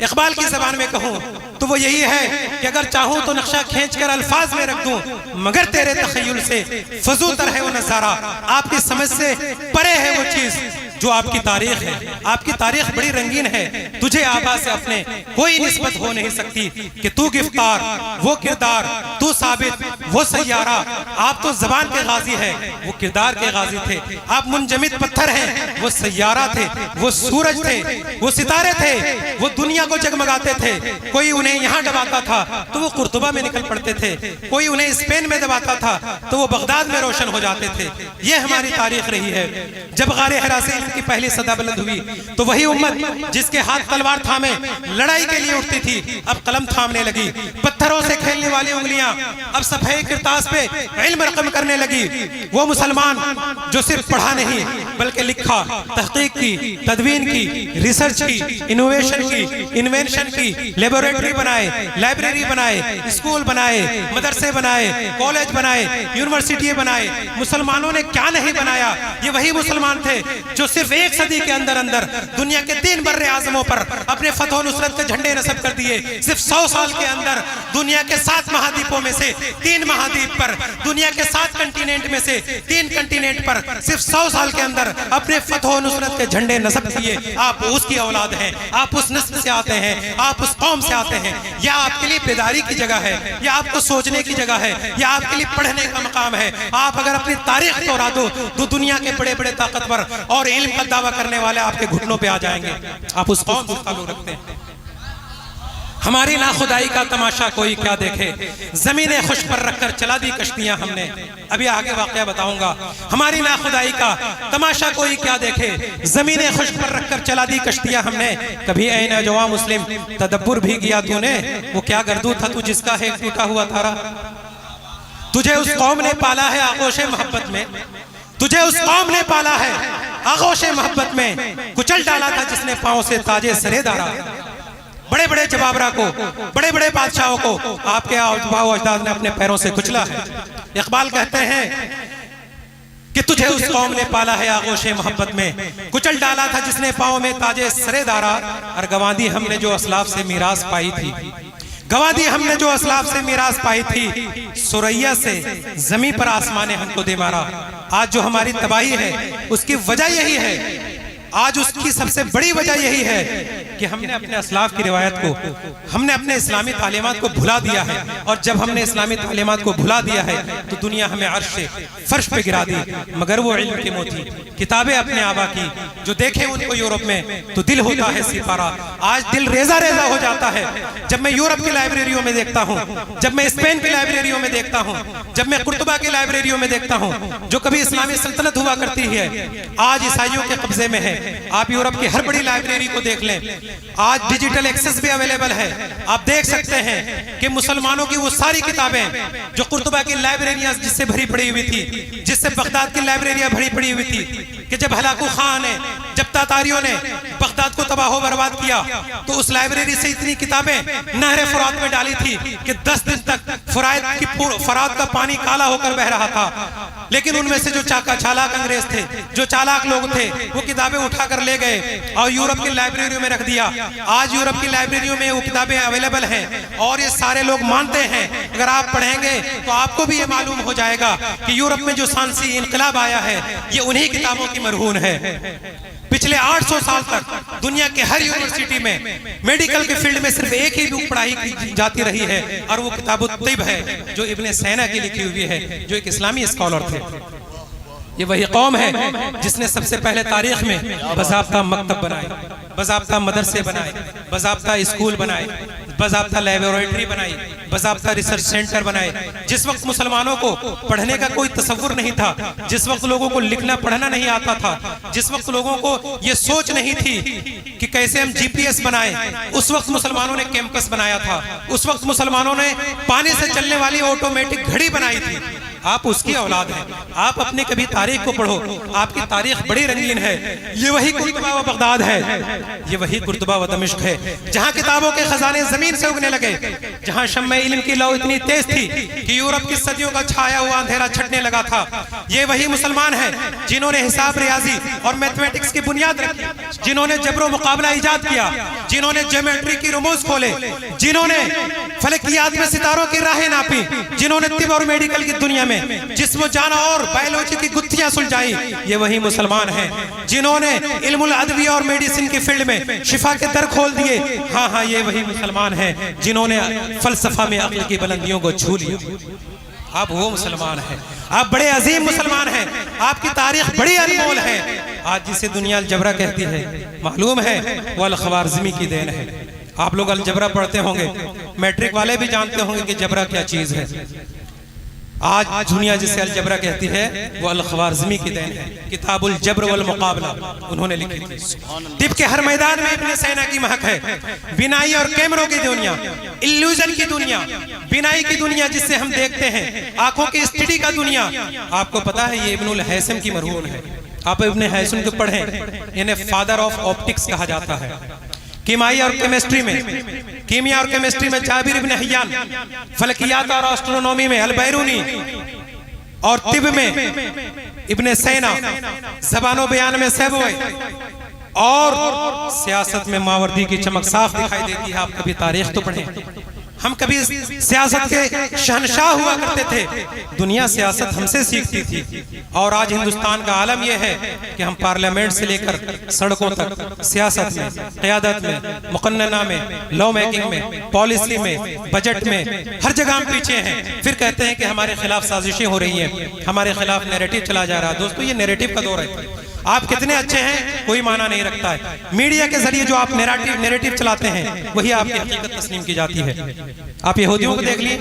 इकबाल की जबान में कहूं, तो वो यही है कि अगर चाहूं तो नक्शा खींचकर अल्फाज में रख दूं, मगर तेरे तखय्युल से फजूतर है वो नजारा। आपकी समझ से परे है वो चीज जो आपकी तारीख है। आपकी तारीख बड़ी रंगीन है, तुझे आबा से अपने कोई निस्बत हो नहीं सकती कि तू गिरफ्तार, वो किरदार, तू साबित, वो सैयारा। आप तो जबान के गाजी है, वो किरदार के गाजी थे। आप मुंजमिद पत्थर हैं, वो सैयारा थे, वो सूरज थे, वो सितारे थे, वो दुनिया को जगमगाते थे। कोई उन्हें यहाँ दबाता था तो वो कुर्तुबा में निकल पड़ते थे, कोई उन्हें स्पेन में दबाता था तो वो बगदाद में रोशन हो जाते थे। ये हमारी तारीख रही है। जब गारे हिरा से की पहली सदा बुलंद हुई तो वही उम्मत जिसके हाथ तलवार थामे लड़ाई के लिए उठती थी, अब कलम थामने लगी। पत्थरों से खेलने वाली उंगलियां अब सफेद किरतास पे इल्म रकम करने लगी। वो मुसलमान जो सिर्फ पढ़ा नहीं बल्कि लिखा, तहकीक की, तदवीन की, रिसर्च की, इनोवेशन की, इन्वेंशन की, लेबोरेटरी बनाए, लाइब्रेरी बनाए, स्कूल बनाए, मदरसे बनाए, कॉलेज बनाए, यूनिवर्सिटी बनाए। मुसलमानों ने क्या नहीं बनाया। ये वही मुसलमान थे जो सिर्फ एक सदी के अंदर अंदर दुनिया के 3 बर्रे आजमों पर अपने फतह नुसरत के झंडे नस्ब कर दिए। सिर्फ 100 साल के अंदर दुनिया के 7 महाद्वीपों में से 3 महाद्वीप पर, दुनिया के 7 कंटिनेंट में से 3 कंटिनेंट पर सिर्फ 100 साल के अंदर अपने फतह नुसरत के झंडे नस्ब किए। आप उसकी औलाद हैं, आप उस नस्ल से आते हैं, आप उस कौम से आते हैं। यह आपके लिए बेदारी की जगह है, यह आपको सोचने की जगह है, यह आपके लिए पढ़ने का मकाम है। आप अगर अपनी तारीख दोहरा दो तो दुनिया के बड़े बड़े ताकतवर और इल्म का दावा करने वाले आपके घुटनों पे आ जाएंगे। आप उस कौम से ताल्लुक रखते हैं। हमारी नाखुदाई का तमाशा कोई क्या देखे, जमीने खुश पर रखकर चला दी कश्तियां हमने। अभी आगे वाकया बताऊंगा। हमारी नाखुदाई का तमाशा कोई क्या देखे, जमीने खुश पर रखकर चला दी कश्तियां हमने। कभी ऐ नौजवान मुस्लिम तदब्बुर भी किया तूने, वो क्या गर्दू था तू जिसका है टूटा हुआ तारा। तुझे उस कौम ने पाला है आगोशे मोहब्बत में, तुझे उस कौम ने पाला है आगोशे मोहब्बत में। कुचल डाला था जिसने पांव से ताजे सरेदारा। बड़े बड़े जबाबरा को, बड़े बड़े बादशाहों को आपके आबा अजदाद ने अपने पैरों से कुचला है। इकबाल कहते हैं कि तुझे उस कौम ने पाला है आगोशे मोहब्बत में, कुचल डाला था जिसने पाँव में ताजे सरेदारा, और गंवा दी हमने जो असलाफ से मीरास पाई थी, गंवा दी हमने जो असलाफ से मीरास पाई थी, सुरैया से जमीन पर आसमान ने हमको दे मारा। आज जो हमारी तबाही है उसकी वजह यही है, आज उसकी सबसे बड़ी वजह यही है कि हमने अपने असलाफ की रिवायत को, हमने अपने इस्लामी तालीमात को भुला दिया है। और जब हमने इस्लामी तालीमात को भुला दिया है तो दुनिया हमें अर्श से फर्श पे गिरा दी। मगर वो इल्म की मोती किताबें अपने आबा की जो देखे उनको यूरोप में तो दिल होता है सिपारा। आज दिल रेजा रेजा हो जाता है जब मैं यूरोप की लाइब्रेरियों में देखता हूँ, जब मैं स्पेन की लाइब्रेरियों में देखता हूँ, जब मैं कुर्तुबा की लाइब्रेरियों में देखता हूँ जो कभी इस्लामी सल्तनत हुआ करती है आज ईसाइयों के कब्जे में है। आप यूरोप की हर बड़ी लाइब्रेरी को देख लें, आज डिजिटल एक्सेस भी अवेलेबल है। आप देख सकते हैं कि मुसलमानों की वो सारी किताबें जो कुर्तुबा की लाइब्रेरियां जिससे भरी पड़ी हुई थी, जिससे बगदाद की लाइब्रेरियां भरी पड़ी हुई थी, कि जब हलाकू खान ने, जब तातारियों ने बगदाद को तबाह बर्बाद किया तो उस लाइब्रेरी से इतनी किताबें नहर फुरात में डाली थी कि 10 दिन तक फुरात का पानी काला होकर बह रहा था। लेकिन उनमें से जो चालाक अंग्रेज थे, जो चालाक लोग थे, वो किताबें उठाकर ले गए और यूरोप की लाइब्रेरियों में रख दिया। आज यूरोप की लाइब्रेरियों में वो किताबें अवेलेबल हैं और ये सारे लोग मानते हैं। अगर आप पढ़ेंगे तो आपको भी ये मालूम हो जाएगा कि यूरोप में जो सांसी इनकलाब आया है ये उन्हीं किताबों की मरहून है। पिछले 800 साल तक दुनिया के हर यूनिवर्सिटी में मेडिकल के फील्ड में सिर्फ एक ही बुक पढ़ाई की जाती रही है और वो किताबुत तिब है जो इब्ने सैना की लिखी हुई है, जो एक इस्लामी स्कॉलर थे। ये वही कौम है जिसने सबसे पहले तारीख में बज़ाब्ता मकतब बनाए, बज़ाब्ता मदरसे बनाए, बज़ाब्ता स्कूल बनाए, बज़ाब्ता लेबोरेटरी बनाई, बज़ाब्ता रिसर्च सेंटर बनाए। जिस वक्त मुसलमानों को पढ़ने का कोई तसव्वुर नहीं था, जिस वक्त लोगों को लिखना पढ़ना नहीं आता था, जिस वक्त लोगों को ये सोच नहीं थी कि कैसे हम जीपीएस बनाए, उस वक्त मुसलमानों ने कैंपस बनाया था। उस वक्त मुसलमानों ने पानी से चलने वाली ऑटोमेटिक घड़ी बनाई थी। आप उसकी औलाद हैं। आप अपने कभी तारीख को पढ़ो, आपकी तारीख बड़ी रंगीन है। ये वही कुर्तुबा व बगदाद है, ये वही कुर्तुबा व दमिश्क है जहाँ किताबों के खजाने जमीन से उगने लगे, जहाँ शम्मे इल्म की लौ इतनी तेज थी कि यूरोप की सदियों का छाया हुआ अंधेरा छटने लगा था। ये वही मुसलमान हैं जिन्होंने हिसाब रियाजी और मैथमेटिक्स की बुनियाद रखी, जिन्होंने जबरो मुकाबला इजाद किया, जिन्होंने ज्योमेट्री की रुमूज खोले, जिन्होंने फलकियात में सितारों की राहें नापी, जिन्होंने तिब और मेडिकल की दुनिया में जिस्म जान और बायोलॉजी की गुत्थियां सुलझाई। ये वही मुसलमान हैं जिन्होंने इल्मुल अदविया और मेडिसिन की फील्ड में शिफा के दर खोल दिए। हाँ हाँ, ये वही मुसलमान हैं जिन्होंने फलसफा में अक्ल की बुलंदियों को छू लिया। आप वो मुसलमान हैं, आप बड़े अजीम मुसलमान हैं, आपकी तारीख बड़ी अनमोल है। आज जिसे दुनिया अलजबरा कहती है, मालूम है वो अल-ख़वारिज़मी की देन है। आप लोग अलजबरा पढ़ते होंगे, मैट्रिक वाले भी जानते होंगे कि जबरा क्या चीज है। आज दुनिया जिसे अलजबरा कहती है वो अल-ख़वारिज़मी की देन है। किताबुल जब्र वल मुक़ाबला उन्होंने लिखी थी। तिब के हर मैदान में इब्ने सैना की महक है। बिनाई और कैमरों की दुनिया, इल्यूजन की दुनिया, बिनाई की दुनिया जिससे हम देखते हैं, आंखों की स्टडी का दुनिया। आपको पता है ये इब्नुल हैसम की मरहून है। आप इब्ने हैसम को पढ़ें, इन्हें फादर ऑफ ऑप्टिक्स कहा जाता है। कीमिया और केमिस्ट्री में, कीमिया और केमिस्ट्री में जाबिर इब्न हय्यान, फलकियात और एस्ट्रोनॉमी में अल-बैरूनी, और तिब में इब्ने सैना, ज़बानो बयान में सैबोई, और सियासत में मावर्दी की चमक साफ दिखाई देती है। आप कभी तारीख तो पढ़ें। हम कभी सियासत के शहनशाह हुआ करते थे, दुनिया सियासत हमसे सीखती थी। और आज हिंदुस्तान का आलम यह है कि हम पार्लियामेंट से लेकर सड़कों तक सियासत में, क़यादत में, मुक़न्नना में, लॉ मेकिंग में, पॉलिसी में, बजट में, हर जगह हम पीछे हैं। फिर कहते हैं कि हमारे खिलाफ साजिशें हो रही हैं, हमारे खिलाफ नैरेटिव चला जा रहा है। दोस्तों, ये नैरेटिव का दौर है। आप कितने अच्छे हैं कोई माना नहीं रखता है। मीडिया के जरिए जो आप नैरेटिव चलाते हैं वही आपकी हकीकत तस्लीम की जाती है। आप यहूदियों को देख लिए,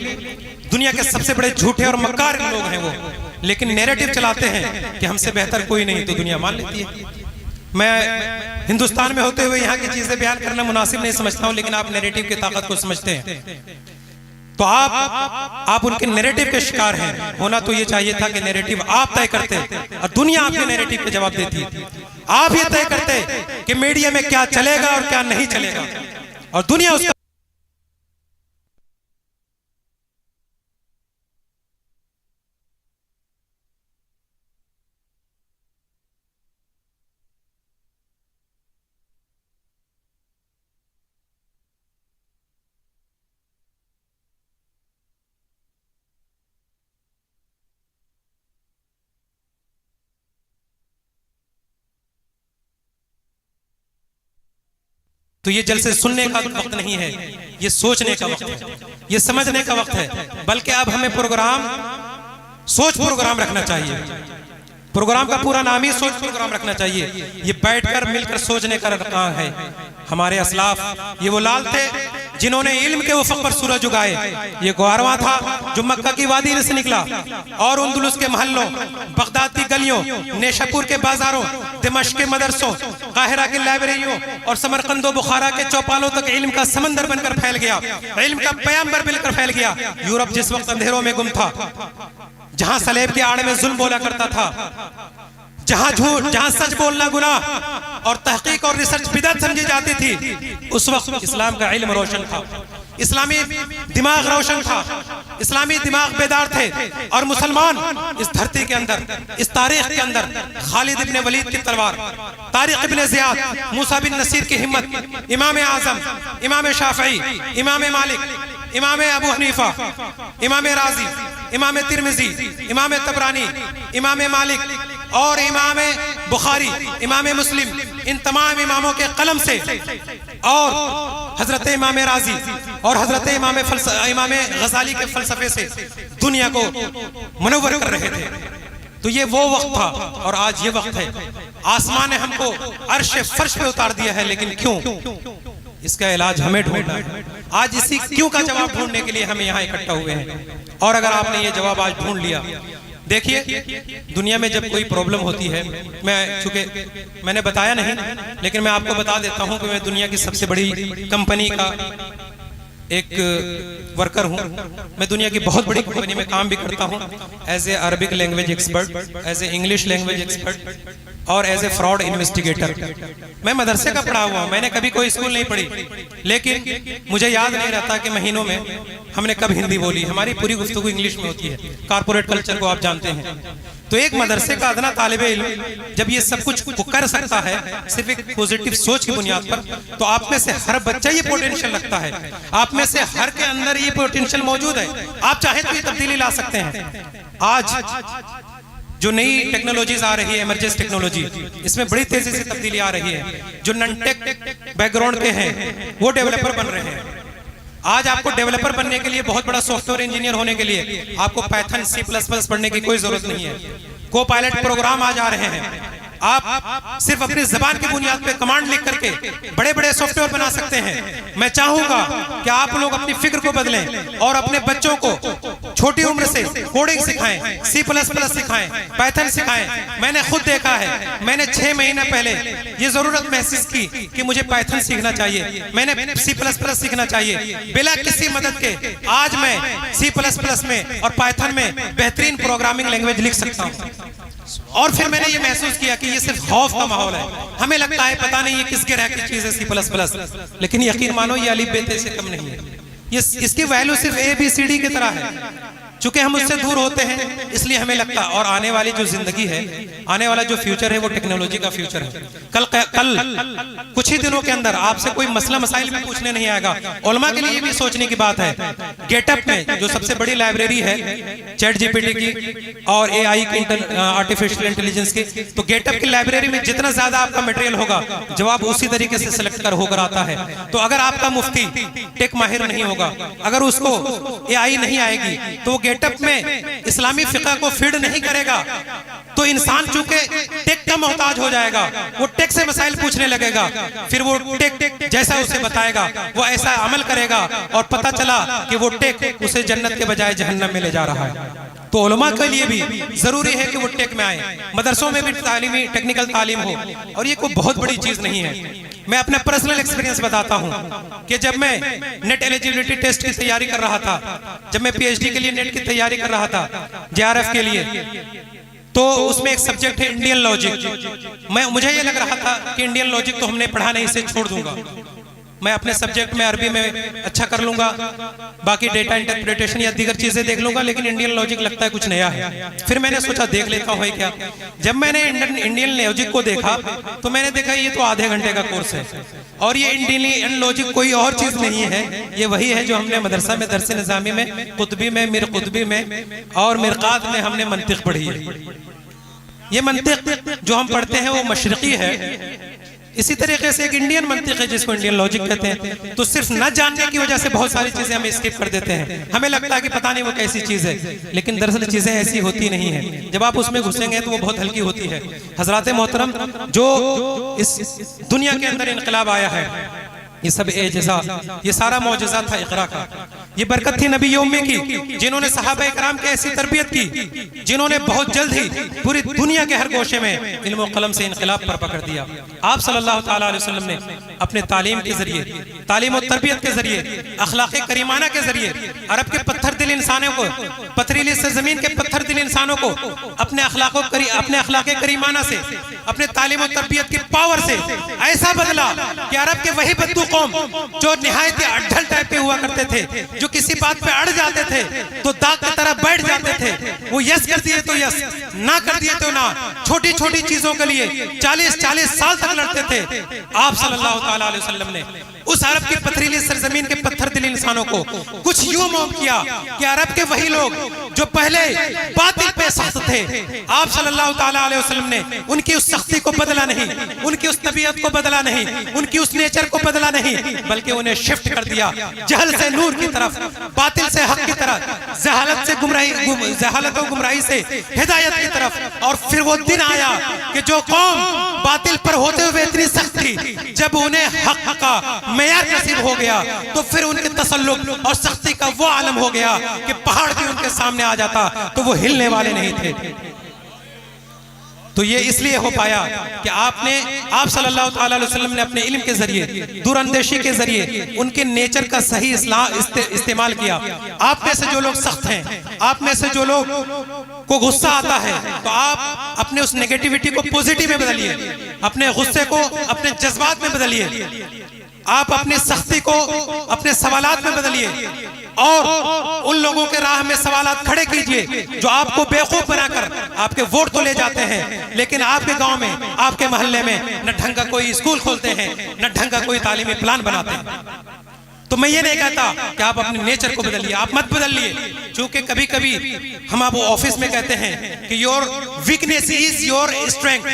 दुनिया के सबसे बड़े झूठे और मक्कार लोग हैं वो, लेकिन नैरेटिव चलाते हैं कि हमसे बेहतर कोई नहीं, तो दुनिया मान लेती है। मैं हिंदुस्तान में होते हुए यहाँ की चीजें बयान करना मुनासिब नहीं समझता हूँ, लेकिन आप नैरेटिव की ताकत को समझते हैं तो आप उनके नैरेटिव के शिकार हैं। होना तो ये चाहिए था कि नैरेटिव आप तय करते और दुनिया आपके नैरेटिव पे जवाब देती। आप ये तय करते कि मीडिया में क्या चलेगा और क्या नहीं चलेगा, और दुनिया उसका तो ये जलसे सुनने का वक्त नहीं है, ये सोचने का वक्त है, ये समझने का वक्त है। बल्कि अब हमें प्रोग्राम सोच प्रोग्राम रखना चाहिए। प्रोग्राम का पूरा नाम ही सोच प्रोग्राम रखना चाहिए। ये बैठकर मिलकर सोचने का काम है। हमारे असलाफ ये वो लाल थे जिन्होंने इल्म के उफ़क़ पर सूरज उगाए। ये गौरवा था जो मक्का की वादी से निकला और उंदुलुस के महलों, बगदाद की गलियों, नेशापुर के बाजारों, दिमश्क के मदरसों, काहिरा की लाइब्रेरियों और समरकंद बुखारा के चौपालों तक इल्म का समंदर बनकर फैल गया, इल्म का पैगंबर बनकर फैल गया। यूरोप जिस वक्त अंधेरों में गुम था, जहां सलेब के आड़ में जुल्म बोला करता था, जहां झूठ, जहां सच बोलना गुनाह और तहकीक और रिसर्च बिदअत समझी जाती थी, उस वक्त इस्लाम का इल्म रोशन था, इस्लामी दिमाग रोशन था, इस्लामी दिमाग बेदार थे। और मुसलमान इस धरती के अंदर, इस तारीख के अंदर खालिद इब्ने वलीद की तलवार, तारिक इब्ने ज़ियाद, मूसा बिन नसीर की हिम्मत, इमाम आज़म, इमाम शाफ़ई, इमाम मालिक, इमाम अबू हनीफा, इमाम राजी, इमाम तिरमिजी, इमाम तबरानी, इमाम मालिक और इमाम बुखारी, इमाम मुस्लिम, इन तमाम इमामों के कलम से और हजरत इमाम राजी और हजरत इमाम गजाली के फलसफे से दुनिया को मुनव्वर कर रहे थे। तो ये वो वक्त था और आज ये वक्त है। आसमान ने हमको अर्श फर्श पे उतार दिया है, लेकिन क्यों? इसका इलाज हमें ढूंढना है। आज इसी क्यों का जवाब ढूंढने के लिए हम यहाँ इकट्ठा हुए हैं। और अगर आपने ये जवाब आज ढूंढ लिया, देखिए दुनिया में जब कोई प्रॉब्लम होती है, मैं चूंकि मैंने बताया नहीं, लेकिन मैं आपको बता देता हूं कि मैं दुनिया की सबसे बड़ी कंपनी का एक वर्कर हूं। मैं दुनिया की बहुत बड़ी कंपनी में काम भी करता हूं as a Arabic language expert, as a English language expert और एज ए फ्रॉड इन्वेस्टिगेटर। मैं मदरसे का पढ़ा हुआ हूं, मैंने कभी कोई स्कूल नहीं पढ़ी, लेकिन मुझे याद नहीं रहता कि महीनों में हमने कब हिंदी बोली। हमारी पूरी गुफ्तगू इंग्लिश में होती है। कारपोरेट कल्चर को आप जानते हैं। तो एक मदरसे का अदना तालिबे इल्म जब ये सब कुछ कर सकता है सिर्फ एक पॉजिटिव सोच की बुनियाद पर, तो आप में से हर बच्चा ये पोटेंशियल रखता है, आप में से हर के अंदर ये पोटेंशियल मौजूद है। आप चाहे तो ये तब्दीली ला सकते हैं। आज जो नई टेक्नोलॉजीज आ रही है, इमरजेंस टेक्नोलॉजी, इसमें बड़ी तेजी से तब्दीली आ रही है। जो नॉन टेक बैकग्राउंड के हैं वो डेवलपर बन रहे हैं। आज आपको डेवलपर बनने के लिए, बहुत बड़ा सॉफ्टवेयर इंजीनियर होने के लिए आपको पाइथन, C++ पढ़ने की कोई जरूरत नहीं है। को पायलट प्रोग्राम आज आ रहे हैं। आप सिर्फ अपनी जबान की बुनियाद पे कमांड लिख करके बड़े बड़े सॉफ्टवेयर बना सकते हैं। मैं चाहूंगा कि आप लोग अपनी फिक्र को बदलें और अपने बच्चों को छोटी उम्र से कोडिंग सिखाएं, C++ सिखाएं, पाइथन सिखाएं। मैंने खुद देखा है, मैंने 6 महीना पहले ये जरूरत महसूस की कि मुझे पाइथन सीखना चाहिए, मैंने C++ सीखना चाहिए। बिना किसी मदद के आज मैं C++ में और पाइथन में बेहतरीन प्रोग्रामिंग लैंग्वेज लिख सकता हूँ। और फिर मैंने ये महसूस किया कि ये सिर्फ खौफ का माहौल है। हमें लगता है पता नहीं ये किस ग्रह की चीज है C++, लेकिन यकीन मानो ये अलिफ बे ते से कम नहीं है। ये इसकी वैल्यू सिर्फ ABCD की तरह है। चूंकि हम उससे दूर होते हैं इसलिए हमें लगता, और आने वाली जो जिंदगी है, आने वाला जो फ्यूचर है वो टेक्नोलॉजी का फ्यूचर है। कल कुछ ही दिनों के अंदर आपसे कोई मसला मसाइल भी पूछने नहीं आएगा। उलमा के लिए भी सोचने की बात है। गेटअप में जो सबसे बड़ी लाइब्रेरी है चैट GPT की और AI की, आर्टिफिशियल इंटेलिजेंस की, तो गेटअप की लाइब्रेरी में जितना ज्यादा आपका मटेरियल होगा जवाब उसी तरीके से सिलेक्ट कर होकर आता है। तो अगर आपका मुफ्ती टेक माहिर नहीं होगा, अगर उसको AI नहीं आएगी, तो गेटअप में इस्लामी फिक़ह को फीड नहीं करेगा, तो इंसान चूंकि टेक का मोहताज हो जाएगा, वो टेक से मसाइल पूछने लगेगा, फिर वो टेक जैसा उसे बताएगा वो ऐसा अमल करेगा, और पता चला कि वो टेक उसे जन्नत के बजाय जहन्नम में ले जा रहा है। तो उलमा के लिए भी जरूरी है कि वो टेक में आए, मदरसों में भी तालीमी टेक्निकल तालीम हो। और ये कोई बहुत बड़ी चीज नहीं है। मैं अपना पर्सनल एक्सपीरियंस बताता हूँ कि जब मैं नेट एलिजिबिलिटी टेस्ट की तैयारी कर रहा था, जब मैं PhD के लिए नेट की तैयारी कर रहा था, JRF के लिए, तो उसमें एक सब्जेक्ट है इंडियन लॉजिक। मुझे ये लग रहा था कि इंडियन लॉजिक तो हमने पढ़ा नहीं, इसे छोड़ दूंगा। मैं अपने सब्जेक्ट में अरबी में अच्छा कर लूंगा, बाकी डेटा इंटरप्रिटेशन या दीगर चीजें देख लूंगा, लेकिन इंडियन लॉजिक लगता है कुछ नया है। फिर मैंने सोचा देख लेता हूँ क्या। जब मैंने इंडियन लॉजिक को देखा तो मैंने देखा ये तो आधे घंटे का कोर्स है, और ये इंडियन लॉजिक कोई और चीज नहीं है, ये वही है जो हमने मदरसा में दरस निज़ामी में, कुतबी में, मिर कुतबी में और मिरकात में हमने मंतिक पढ़ी है। ये मंतिक जो हम पढ़ते हैं वो मशरिकी है, इसी तरीके से एक इंडियन मंतिक है जिसको इंडियन लॉजिक कहते हैं, तो सिर्फ न जानने की वजह से बहुत सारी चीजें हम स्किप कर देते हैं। हमें लगता है कि पता नहीं वो कैसी चीज है, लेकिन दरअसल चीजें ऐसी होती नहीं है। जब आप उसमें घुसेंगे तो वो बहुत हल्की होती है। हजरात मोहतरम, जो इस दुनिया के अंदर इनकलाब आया है, ये सब एजज़ा, ये सारा मौजज़ा था इक़रा का। ये बरकत थी नबी उम्मी की, जिन्होंने सहाबा इकराम की ऐसी तरबियत की, जिन्होंने बहुत जल्द ही पूरी दुनिया के हर गोशे में इल्म व कलम से इनकलाब पर पकड़ दिया। आप सल्लल्लाहु ताला अलैहि वसल्लम ने अपने तालीम के जरिए, तालीम और तरबियत के जरिए, अखलाक़ करीमाना के जरिए अरब के पत्थर दिल इंसानों को, पथरीली सरजमीन के पत्थर दिल इंसानों को अपने अखलाक़ करीमाना से, अपने तालीम और तरबियत की पावर से ऐसा बदला कि अरब के वही बद्दू कौम जो निहायत अड्डल टाइप के हुआ करते थे, जो किसी बात पे अड़ जाते थे तो दाग की तरह बैठ जाते थे, वो यस कर दिए तो यस, ना कर दिए तो ना, छोटी छोटी चीजों के लिए 40-40 साल तक लड़ते थे। आप सल्लल्लाहु ताला अलैहि वसल्लम ने उस अरब की पथरीली सरजमीन के पत्थर दिल इंसानों को कुछ यूं मौम किया कि अरब के वही लोग जो पहले बातिल पे सख्त थे, आप सल्लल्लाहु ताला अलैहि वसल्लम ने उनकी उस सख्ती को बदला नहीं, उनकी उस तबीयत को बदला नहीं, उनकी उस नेचर को बदला नहीं, बल्कि उन्हें शिफ्ट कर दिया जहल से नूर की तरफ, बातिल से हक की तरफ, जहालत से गुमराही, जहालत और गुमराही से हिदायत की तरफ। और फिर वो दिन आया कि जो कौम बातिल पर होते हुए इतनी सख्त थी, जब उन्हें हक का मेयार नसीब हो गया तो फिर उनके तसल्लुक और सख्ती का वो आलम हो गया कि पहाड़ भी उनके सामने आ जाता तो वो हिलने वाले नहीं थे। तो ये इसलिए हो पाया कि आप सल्लल्लाहु ताला अलैहि वसल्लम ने अपने इल्म के जरिए, दूरअंदेशी के जरिए उनके नेचर का सही इस्तेमाल किया। आप में से जो लोग सख्त हैं, आप में से जो लोग को गुस्सा आता है, तो आप अपने उस नेगेटिविटी को पॉजिटिव में बदलिए, अपने गुस्से को अपने जज्बात में बदलिए, आप अपनी सख्ती को अपने सवालात में बदलिए और उन लोगों के राह में सवालात खड़े कीजिए जो आपको बेवकूफ बनाकर आपके वोट तो ले जाते हैं, लेकिन आपके गांव में, आपके मोहल्ले में न ढंग का कोई स्कूल खोलते हैं, न ढंग का कोई तालीमी प्लान बनाते हैं। तो मैं ये नहीं कहता कि आप अपने नेचर को बदलिए, आप मत बदलिए, क्योंकि कभी कभी हम आप ऑफिस में कहते हैं कि your weakness is your strength,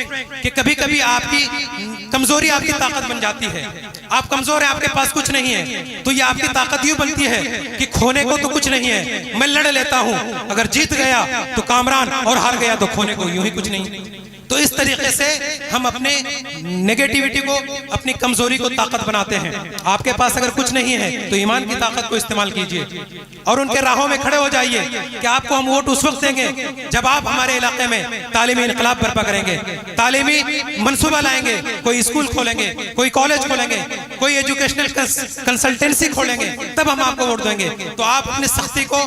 कि कभी कभी आपकी कमजोरी आपकी ताकत बन जाती है। आप कमजोर हैं, आपके पास कुछ नहीं है, तो ये आपकी ताकत यूं बनती है कि खोने को तो कुछ नहीं है, मैं लड़ लेता हूं, अगर जीत गया तो कामरान और हार गया तो खोने को यूं ही कुछ नहीं। तो इस तरीके से हम अपने नेगेटिविटी को, अपनी कमजोरी को ताकत बनाते हैं। आपके पास अगर कुछ नहीं है तो ईमान की ताकत को इस्तेमाल कीजिए और उनके राहों में खड़े हो जाइए कि आपको हम वोट उस वक्त देंगे जब आप हमारे इलाके में तालीमी इनकलाब बर्पा करेंगे, तालीमी मंसूबा लाएंगे, कोई स्कूल खोलेंगे, कोई कॉलेज खोलेंगे, कोई एजुकेशनल कंसल्टेंसी खोलेंगे, तब हम आपको वोट देंगे। तो आप अपनी सख्ती को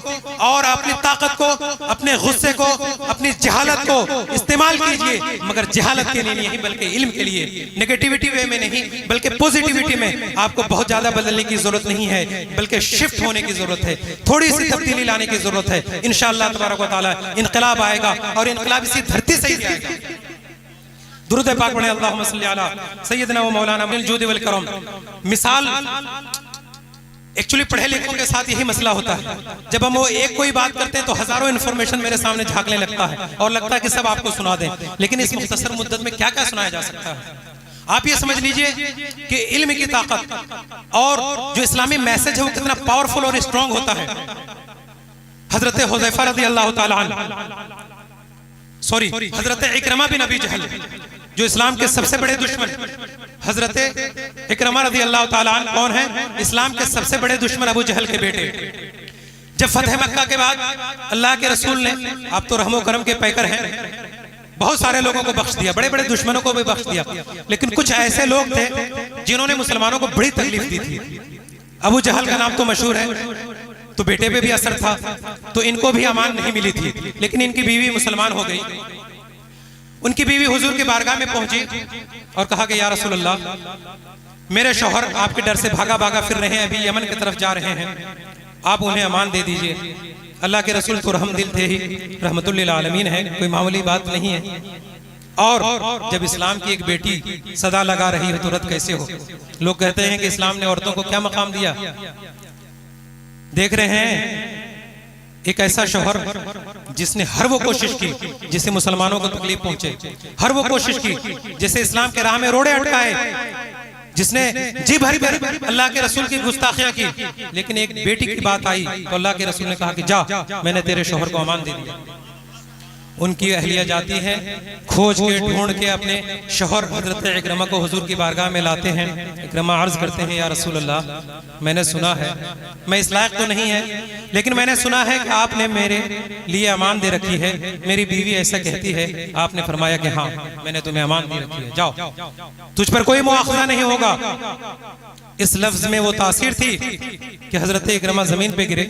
और अपनी ताकत को, अपने गुस्से को, अपनी जहालत को इस्तेमाल कीजिए, मगर जहालत के लिए नहीं बल्कि इल्म के लिए, नेगेटिविटी वे में नहीं बल्कि पॉजिटिविटी में। आपको बहुत ज्यादा बदलने की जरूरत नहीं है, बल्कि शिफ्ट होने की जरूरत है, थोड़ी सी तब्दीली लाने की जरूरत है। इंशाअल्लाह तबारक व तआला इनकलाब आएगा और इनकलाब इसी धरती से ही आएगा। दुरूद पाक पढ़े, अल्लाहुम्मा सल्ली अला सय्यदना व मौलाना बिल जूद वल करम। मिसाल एक्चुअली पढ़े लिखों के साथ यही मसला होता है, जब हम वो एक कोई बात करते हैं तो हजारों इन्फॉर्मेशन मेरे सामने झांकने लगता है और लगता है कि सब आपको सुना दें, लेकिन इस मुख्तसर मुद्दत में क्या क्या सुनाया जा सकता है। आप ये समझ लीजिए कि इल्म की ताकत और जो इस्लामी मैसेज है वो कितना पावरफुल और स्ट्रॉन्ग होता है। हजरत हुज़ैफा रज़ी अल्लाह ताला अन्हु, सॉरी हजरत इकरमा बिन अबी जहल, जो इस्लाम के सबसे बड़े दुश्मन, हजरत इकरमा रज़ी अल्लाह ताला अन्हु कौन है? इस्लाम के सबसे बड़े दुश्मन अबू जहल के बेटे। जब फतह मक्का के बाद अल्लाह के रसूल ने, आप तो रहमो करम के पैकर हैं, बहुत सारे लोगों को बख्श दिया, बड़े बड़े दुश्मनों को भी बख्श दिया, लेकिन कुछ ऐसे लोग थे जिन्होंने मुसलमानों को बड़ी तकलीफ दी थी। अबू जहल का नाम तो मशहूर है, तो बेटे पे भी असर था, तो इनको भी अमान नहीं मिली थी, लेकिन इनकी बीवी मुसलमान हो गई। उनकी बीवी हुजूर की बारगाह में पहुंची और कहा कि या रसूल अल्लाह, मेरे शौहर आपके डर से भागा भागा फिर रहे हैं, अभी यमन की तरफ जा रहे हैं, आप उन्हें अमान दे दीजिए। अल्लाह के रसूल तो रहम दिल थे ही, रहमतुल लिल आलमीन है, कोई मामूली बात नहीं है। और जब इस्लाम की एक बेटी सदा लगा रही हो तो रद्द कैसे हो? लोग कहते हैं कि इस्लाम ने औरतों को क्या मकाम दिया। देख रहे हैं एक ऐसा शौहर जिसने हर वो कोशिश की जिससे मुसलमानों को तकलीफ पहुंचे, हर वो कोशिश की जिससे इस्लाम के राह में रोड़े अटकाए, जिसने जी भर भर अल्लाह के रसूल की गुस्ताखियां की, लेकिन एक बेटी की बात आई तो अल्लाह के रसूल ने कहा कि जा, मैंने तेरे शौहर को अमान दे दिया। उनकी अहलिया जाती है, खोज के ढूंढ के अपने शौहर हजरत इकरमा को हुजूर की बारगाह में लाते हैं। इकरमा अर्ज करते हैं, या रसूल अल्लाह, मैंने सुना है, मैं इस लायक तो नहीं है, लेकिन मैंने सुना है कि आपने मेरे लिए अमान दे रखी है, मेरी बीवी ऐसा कहती है। आपने फरमाया कि हाँ, मैंने तुम्हें अमान दे रखी है, जाओ, तुझ पर कोई मुआखजा नहीं होगा। इस लफ्ज में वो तासीर थी कि हजरत इकरमा जमीन पे गिरे,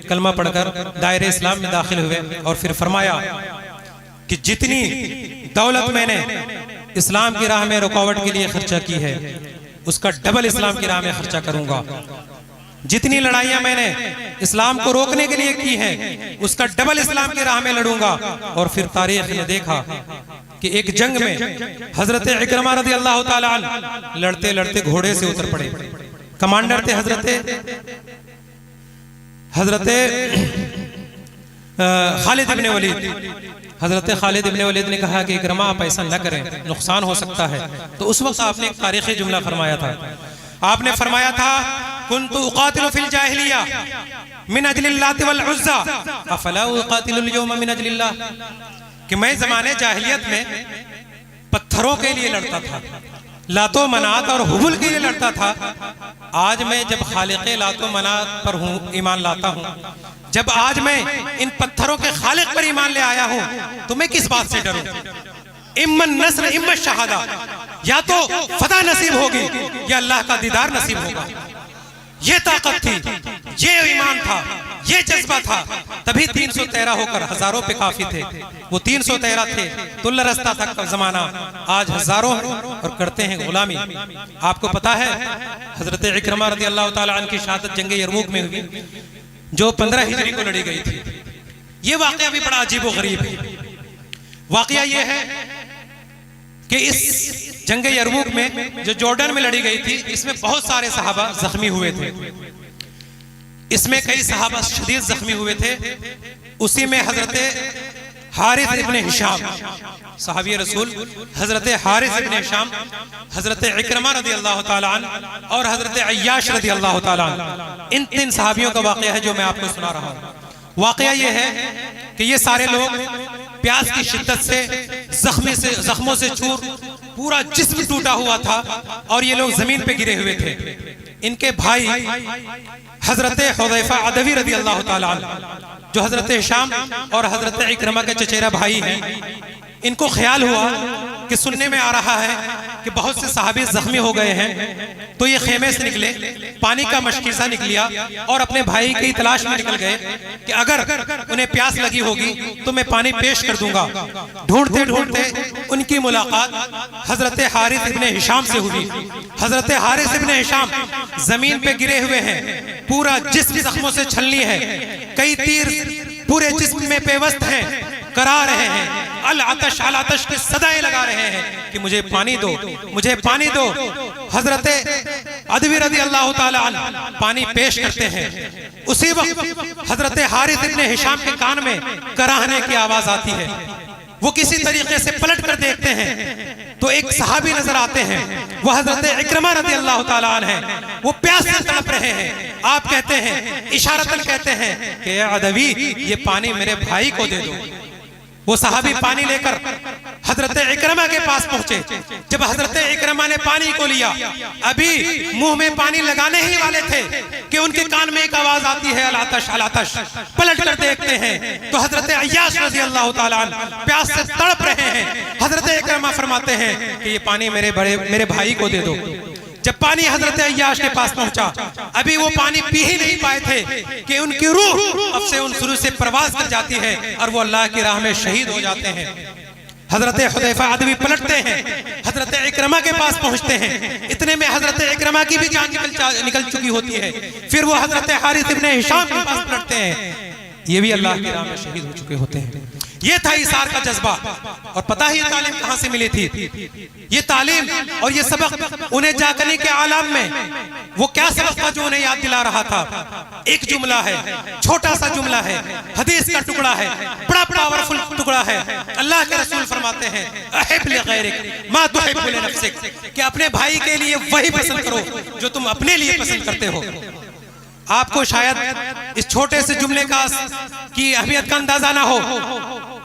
कलमा पढ़कर दायरे इस्लाम में दाखिल हुए और फिर फरमाया कि जितनी दौलत मैंने इस्लाम की राह में रुकावट के लिए खर्चा की है, उसका डबल इस्लाम की राह में खर्चा करूंगा। जितनी लड़ाइयां मैंने इस्लाम को रोकने के लिए की हैं, उसका डबल इस्लाम की राह में लड़ूंगा। और फिर तारीख ने देखा कि एक जंग में हजरत इकरमा रज़ी अल्लाह ताला अन्हु लड़ते लड़ते घोड़े से उतर पड़े। कमांडर थे हजरत खालिद इब्न वलीद। हजरत खालिद इब्न वलीद ने कहा कि इकरमा आप ऐसा न करें, नुकसान हो सकता है। तो उस वक्त आपने एक तारीखी जुमला फरमाया था, आपने फरमाया था, कुन्तु उक़ातिलु फिल जाहिलिया मिन अजलिल लात वल उज़्ज़ा अफला उक़ातिलुल यौम मिन अजलिल्लाह, कि मैं ज़माने जाहिलियत में पत्थरों के लिए लड़ता था, लातो मनात और हुबुल के लिए लड़ता था। आज मैं जब खालिक़े लातो मनात पर हूँ, ईमान लाता हूँ, जब आज मैं इन पत्थरों के खालिक पर ईमान ले आया हूं, तो मैं किस बात से डरूं? इम्मन नस्र इम्मन शहादा, या तो फतह नसीब होगी या अल्लाह का दीदार नसीब होगा। ये ताकत थी, ये ईमान था, ये जज्बा था, तभी 313 होकर हजारों पे काफी थे। वो 313 थे, तुल्ला रस्ता तक का जमाना, आज हजारों और करते हैं गुलामी। आपको पता है हजरत इकरमा रज़ी अल्लाह ताला अन्हु की शहादत जंग यरमुक में हुई, जो 15 हिजरी को लड़ी गई थी। ये वाकया भी बड़ा अजीब व गरीब है। वाकया ये है कि इस जंग यरमुक में जो जॉर्डन में लड़ी गई थी, इसमें बहुत सारे सहाबा जख्मी हुए थे। इसमें कई सहाबा शदीद जख्मी हुए थे। उसी में हजरत हारिस इब्न हिशाम, सहाबी रसूल हजरत हारिस इब्न हिशाम, हजरत इकरमा रज़ी अल्लाह ताला अन्हु और हजरत अय्याश रज़ी अल्लाह ताला अन्हु, इन 3 सहाबियों का वाकया है जो मैं आपको सुना रहा हूँ। वाकया ये है कि ये सारे लोग प्यास की शिद्दत से जख्मों से चूर, पूरा जिस्म टूटा हुआ था और ये लोग जमीन पे गिरे हुए थे। इनके भाई हजरत हुज़ैफा अदवी रज़ी अल्लाह ताला अन्हु, जो हजरत हिशाम और हजरत इकरमा के चचेरा भाई हैं, इनको ख्याल हुआ कि सुनने में आ रहा है कि बहुत से सहाबी जख्मी हो गए हैं। तो ये खेमे से निकले, पानी का मशकीसा निकलिया और अपने भाई की तलाश में निकल गए कि अगर उन्हें प्यास लगी होगी तो मैं पानी पेश कर दूंगा। ढूंढते ढूंढते उनकी मुलाकात हजरत हारिस इब्न हिशाम से हुई। हजरत हारिस इब्न हिशाम जमीन पे गिरे हुए हैं, पूरा जिस्म जख्मों से छलनी है, कई तीर पूरे जिस्म में पेवस्त हैं, करा रहे हैं, अल आतश की सदाएं लगा रहे हैं कि मुझे पानी दो, मुझे पानी दो। हजरत अदवी रज़ी अल्लाह ताला अन्हु पानी पेश करते हैं। उसी वक्त हजरत हारिस इब्न हिशाम के कान में कराहने की आवाज आती है। वो किसी तरीके से पलट कर देखते हैं तो एक सहाबी नजर आते हैं, वो हजरत इकरमा रज़ी अल्लाह ताला अन्हु हैं। वो प्यास से तड़प रहे हैं। आप कहते हैं, इशारतन कहते हैं कि अदवी, ये पानी मेरे भाई को दे दो। वो सहाबी पानी लेकर हजरत इकरमा के पास पहुंचे। जब हजरत इकरमा ने पानी को लिया, अभी मुंह में पानी लगाने ही वाले थे कि उनके कान में एक आवाज आती है, अल आतश। पलट कर देखते हैं तो हजरत अय्याश रज़ी अल्लाह ताला अन्हु प्यास से तड़प रहे हैं। हजरत इकरमा फरमाते हैं कि ये पानी मेरे भाई को दे दो। जब पानी हजरत अय्याश के पास पहुंचा, अभी वो पानी पी ही नहीं पाए थे कि उनकी रूह अब से उन शुरू से प्रवास कर जाती है और वो अल्लाह की राह में शहीद हो जाते हैं। हजरत हुज़ैफा अदवी पलटते हैं, हजरत इकरमा के पास पहुंचते हैं। इतने में हजरत इकरमा की भी जान निकल चुकी होती है। फिर वो हजरत हारिस इब्न हिशाम के पास पलटते हैं। ये भी अल्लाह की राह में शहीद हो चुके होते हैं। ये था इसार का जज्बा। और पता ही तालीम कहां से मिली थी? ये तालीम और ये सबक उन्हें जागने के आलम में वो क्या सबक था जो उन्हें याद दिला रहा था? एक जुमला है, छोटा सा जुमला है, हदीस का टुकड़ा है, बड़ा पावरफुल टुकड़ा है। अल्लाह के रसूल फरमाते हैं, अहिब लिगैरिक मा तुहिब्बु लिनफ्सिक, कि अपने भाई के लिए वही पसंद करो जो तुम अपने लिए पसंद करते हो। आपको शायद इस छोटे से जुमले की अहमियत का अंदाजा ना हो।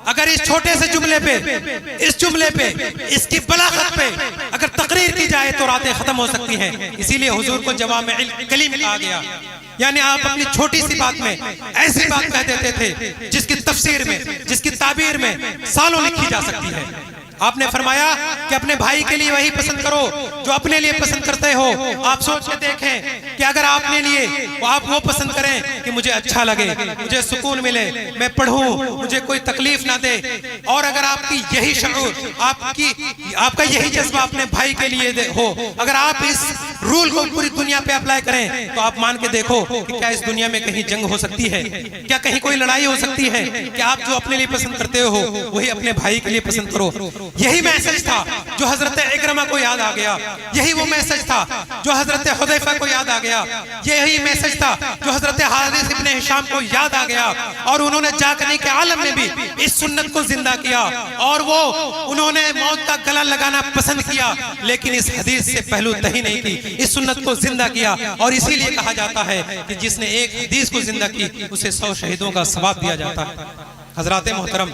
अगर इस छोटे से जुमले पे इसकी बलागत पे अगर तकरीर की जाए तो रातें खत्म हो सकती हैं। इसीलिए हुजूर को जवामिउल कलीम कहा गया। यानी आप अपनी छोटी सी बात में ऐसी बात कह देते थे जिसकी तफसीर में, जिसकी ताबीर में सालों लिखी जा सकती है। आपने फरमाया कि अपने भाई के लिए वही पसंद करो जो अपने लिए पसंद करते हो। आप सोच के देखें कि अगर आपने लिए आप वो पसंद करें कि मुझे अच्छा लगे, मुझे सुकून मिले, मैं पढ़ूं, मुझे कोई तकलीफ ना दे। और अगर आपकी यही शऊर, आपका यही जज्बा अपने भाई के लिए हो, अगर आप इस रूल को पूरी दुनिया पे अप्लाई करें तो आप मान के देखो कि क्या इस दुनिया में कहीं जंग हो सकती है? क्या कहीं कोई लड़ाई हो सकती है? कि आप जो अपने लिए पसंद करते हो वही अपने भाई के लिए पसंद करो। यही मैसेज था जो हजरत इकरमा को याद आ गया। यही वो मैसेज था जो हजरत हुदैफा को याद आ गया। यही मैसेज था जो हजरत हारिस इब्ने हिशाम को याद आ गया। और उन्होंने जागने के आलम में भी इस सुन्नत को जिंदा किया और वो उन्होंने मौत का गला लगाना पसंद किया, लेकिन इस हदीस से पहलू तही नहीं की, इस सुन्नत को जिंदा किया। और इसीलिए कहा जाता है कि जिसने एक हदीस को जिंदा की उसे 100 शहीदों का सवाब दिया जाता है। हजरात मोहतरम,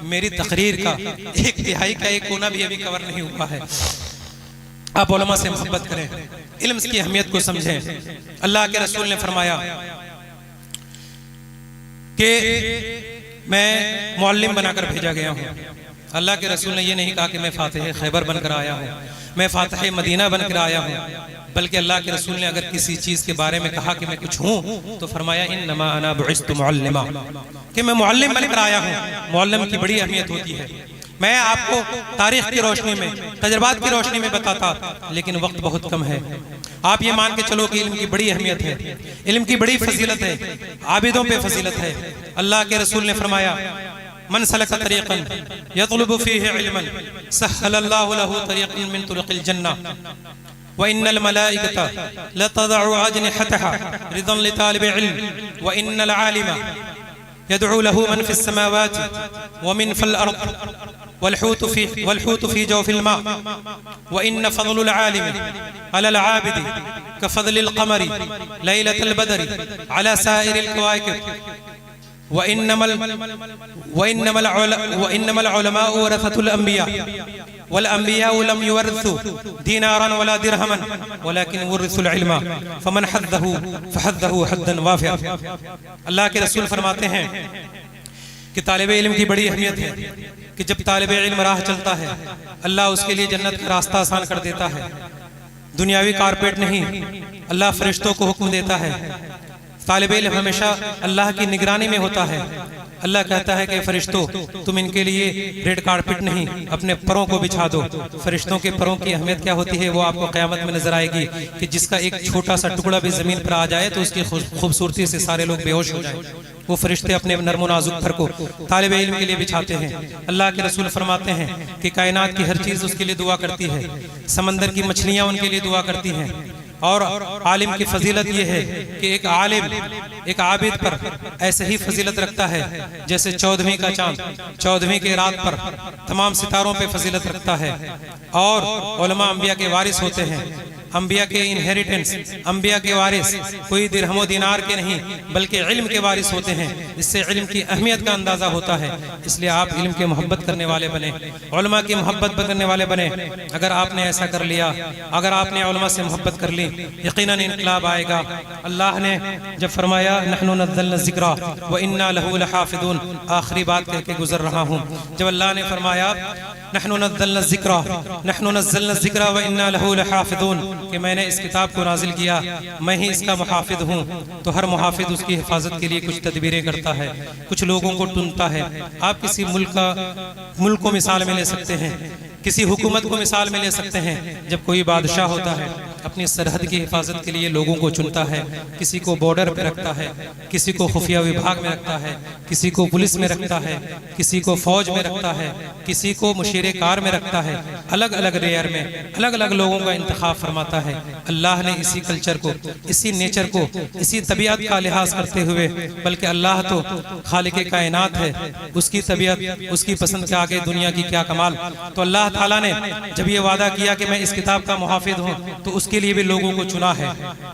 मेरी तकरीर का एक तिहाई का एक कोना भी अभी कवर नहीं हुआ है। आप उलमा से मोहब्बत करें, इल्म की अहमियत को समझें। अल्लाह के रसूल ने फरमाया कि मैं मुअल्लिम बनाकर भेजा गया हूँ। अल्लाह के रसूल ने यह नहीं कहा कि मैं फातिह खैबर बनकर आया हूँ, मैं फातिह मदीना बनकर आया हूँ, बल्कि अल्लाह के रसूल ने अगर किसी चीज़ के बारे में कहा कि मैं कुछ हूँ तो फरमाया इन्नमा अना बुइस्तु मुअल्लिमा, कि मैं मुअल्लिम बनकर आया हूँ। मुअल्लिम की बड़ी अहमियत होती है। मैं आपको तारीख की रोशनी में, तजर्बात की रोशनी में बताता, लेकिन वक्त बहुत कम है। आप ये मान के चलो कि इल्म की बड़ी अहमियत है, इल्म की बड़ी फजीलत है, आबिदों पे फजीलत है। अल्लाह के रसूल ने फरमाया मन सलका तरीक़न यतलुबु फ़ीही इल्मन सहलल्लाहु लहू तरीक़न मिन तुरुक़िल जन्नह व इन्नल मलाइकता लतदअु अजनिहतहा रिदन लितालिबि इल्म व इन्नल आलिमा यदअु लहू मन फ़िस समावाति व मिन फ़िल अर्द वल हूत फ़ी जौफ़िल मा व इन्न फ़ज़लुल आलिमि अलल आबिदि कफ़ज़लिल क़मरि लैलतल बदरि अला साइरिल कवाकिब व इन्नमल उलमाउ वरसतुल अंबिया वल अंबियाउ लम युवर्रिसु दीनारन वला दिरहमन वलाकिन वरिसुल इल्मा फमन फहद्दहु हद्दन वाफ़िया। अल्लाह के रसूल फरमाते हैं कि तालिबे इल्म की बड़ी अहमियत है कि जब तालिबे इल्म राह चलता है अल्लाह उसके लिए जन्नत का रास्ता आसान कर देता है। दुनियावी कारपेट नहीं, अल्लाह फरिश्तों को हुक्म देता है। तालिबे इल्म हमेशा अल्लाह की निगरानी में होता है। अल्लाह कहता है कि फरिश्तों तुम इनके लिए रेड कारपेट नहीं अपने परों को बिछा दो। फरिश्तों के परों की अहमियत क्या होती है वो आपको क़यामत में नजर आएगी कि जिसका एक छोटा सा टुकड़ा भी जमीन पर आ जाए तो उसकी खूबसूरती से सारे लोग बेहोश हो जाए। वो फरिश्ते अपने नर्म नाजुक पर को तालिबे इल्म के लिए बिछाते हैं। अल्लाह के रसूल फरमाते हैं कि कायनात की हर चीज़ उसके लिए दुआ करती है, समंदर की मछलियाँ उनके लिए दुआ करती हैं। और आलिम की फजीलत यह है कि एक आलिम एक आबिद पर ऐसे ही फजीलत रखता है जैसे 14वीं का चांद 14वीं के रात पर तमाम सितारों पे फजीलत रखता है। और उलमा अंबिया के वारिस होते हैं, अंबिया के इनहेरिटेंस, अंबिया के वारिस कोई दिरहमो दिनार के नहीं बल्कि इल्म के वारिस होते हैं। इससे इल्म की अहमियत का अंदाज़ा होता है। इसलिए आप इल्म के मोहब्बत करने वाले बने, उलमा की मोहब्बत करने वाले बने। अगर आपने ऐसा कर लिया, अगर आपने उलमा से मोहब्बत कर ली, यकीनन इनकलाब आएगा। अल्लाह ने जब फरमाया नहनु नज़्ज़लना ज़िक्रा व इन्ना लहू लहाफ़िज़ून, आखिरी बात कह के गुजर रहा हूँ। जब अल्लाह ने फरमाया नहनु नज़्ज़लना ज़िक्रा व इन्ना लहू लहाफ़िज़ून, कि मैंने इस किताब को नाजिल किया, मैं ही इसका मुहाफिज हूँ, तो हर मुहाफिज उसकी हिफाजत के लिए कुछ तदबीरें करता है, कुछ लोगों को चुनता है। आप किसी मुल्क को मिसाल में ले सकते हैं किसी हुकूमत को मिसाल में ले सकते हैं, जब कोई बादशाह होता है अपनी सरहद की हिफाजत के लिए लोगों को चुनता है, किसी को बॉर्डर पे रखता है, किसी को खुफिया विभाग में रखता है, किसी को पुलिस में रखता है, किसी को फौज में रखता है, किसी को मुशीरे कार में रखता है, अलग अलग रेयर में अलग अलग लोगों का इंतखाब फरमाता है। अल्लाह ने इसी कल्चर को, इसी नेचर को, इसी तबीयत का लिहाज करते हुए, बल्कि अल्लाह तो खालिक कायनात है, उसकी तबीयत, उसकी पसंद के आगे दुनिया की क्या कमाल। तो अल्लाह ताला ने जब ये वादा किया कि मैं इस किताब का मुहाफिज हूँ, तो उसके लिए भी लोगों को चुना है।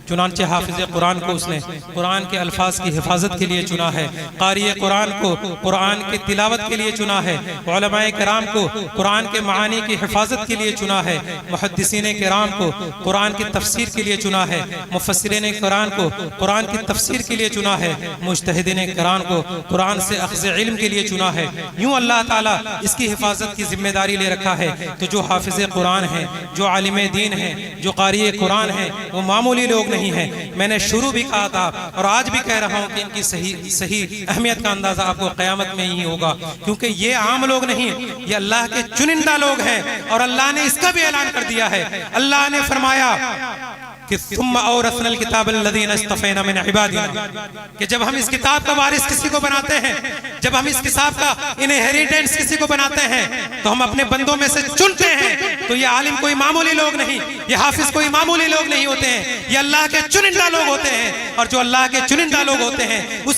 चुनांचे हाफिज कुरान को उसने कुरान के अल्फाज की हिफाजत के लिए चुना है, कारी कुरान को कुरान की तिलावत के लिए चुना है, उलमाए किराम को कुरान के मानी की हिफाजत के लिए चुना है, मुहद्दिसीन किराम को कुरान की तफसीर के लिए चुना है, मुफस्सिरीन कुरान को कुरान की तफसीर के लिए चुना है, मुज्तहिदीन कुरान को कुरान से अख्ज़ इल्म के लिए चुना है। यूं अल्लाह ताला इसकी हिफाजत की जिम्मेदारी ले रखा है। तो जो हाफिज कुरान है, जो आलिम दीन है, जो कारी कुरान है, वो मामूली लोग नहीं है। मैंने शुरू भी कहा था और आज भी कह रहा हूँ कि इनकी सही अहमियत का अंदाजा आपको क़यामत में ही होगा, क्योंकि ये आम लोग नहीं, ये अल्लाह के चुनिंदा लोग हैं। और अल्लाह ने इसका भी ऐलान कर दिया है। अल्लाह ने फरमाया कि सुम्मा औरसनल किताब अल्लज़ीना इस्तफ़ैना मिन इबादिना, कि जब हम इस किताब का वारिस किसी को बनाते हैं, जब हम इस किताब का इनहेरिटेंस किसी को बनाते हैं, तो हम अपने बंदों में से चुनते हैं। तो ये आलिम कोई मामूली लोग नहीं, ये हाफिज कोई मामूली लोग नहीं होते हैं, ये अल्लाह के चुनिंदा लोग होते हैं। और जो अल्लाह के चुनिंदा लोग होते हैं, उस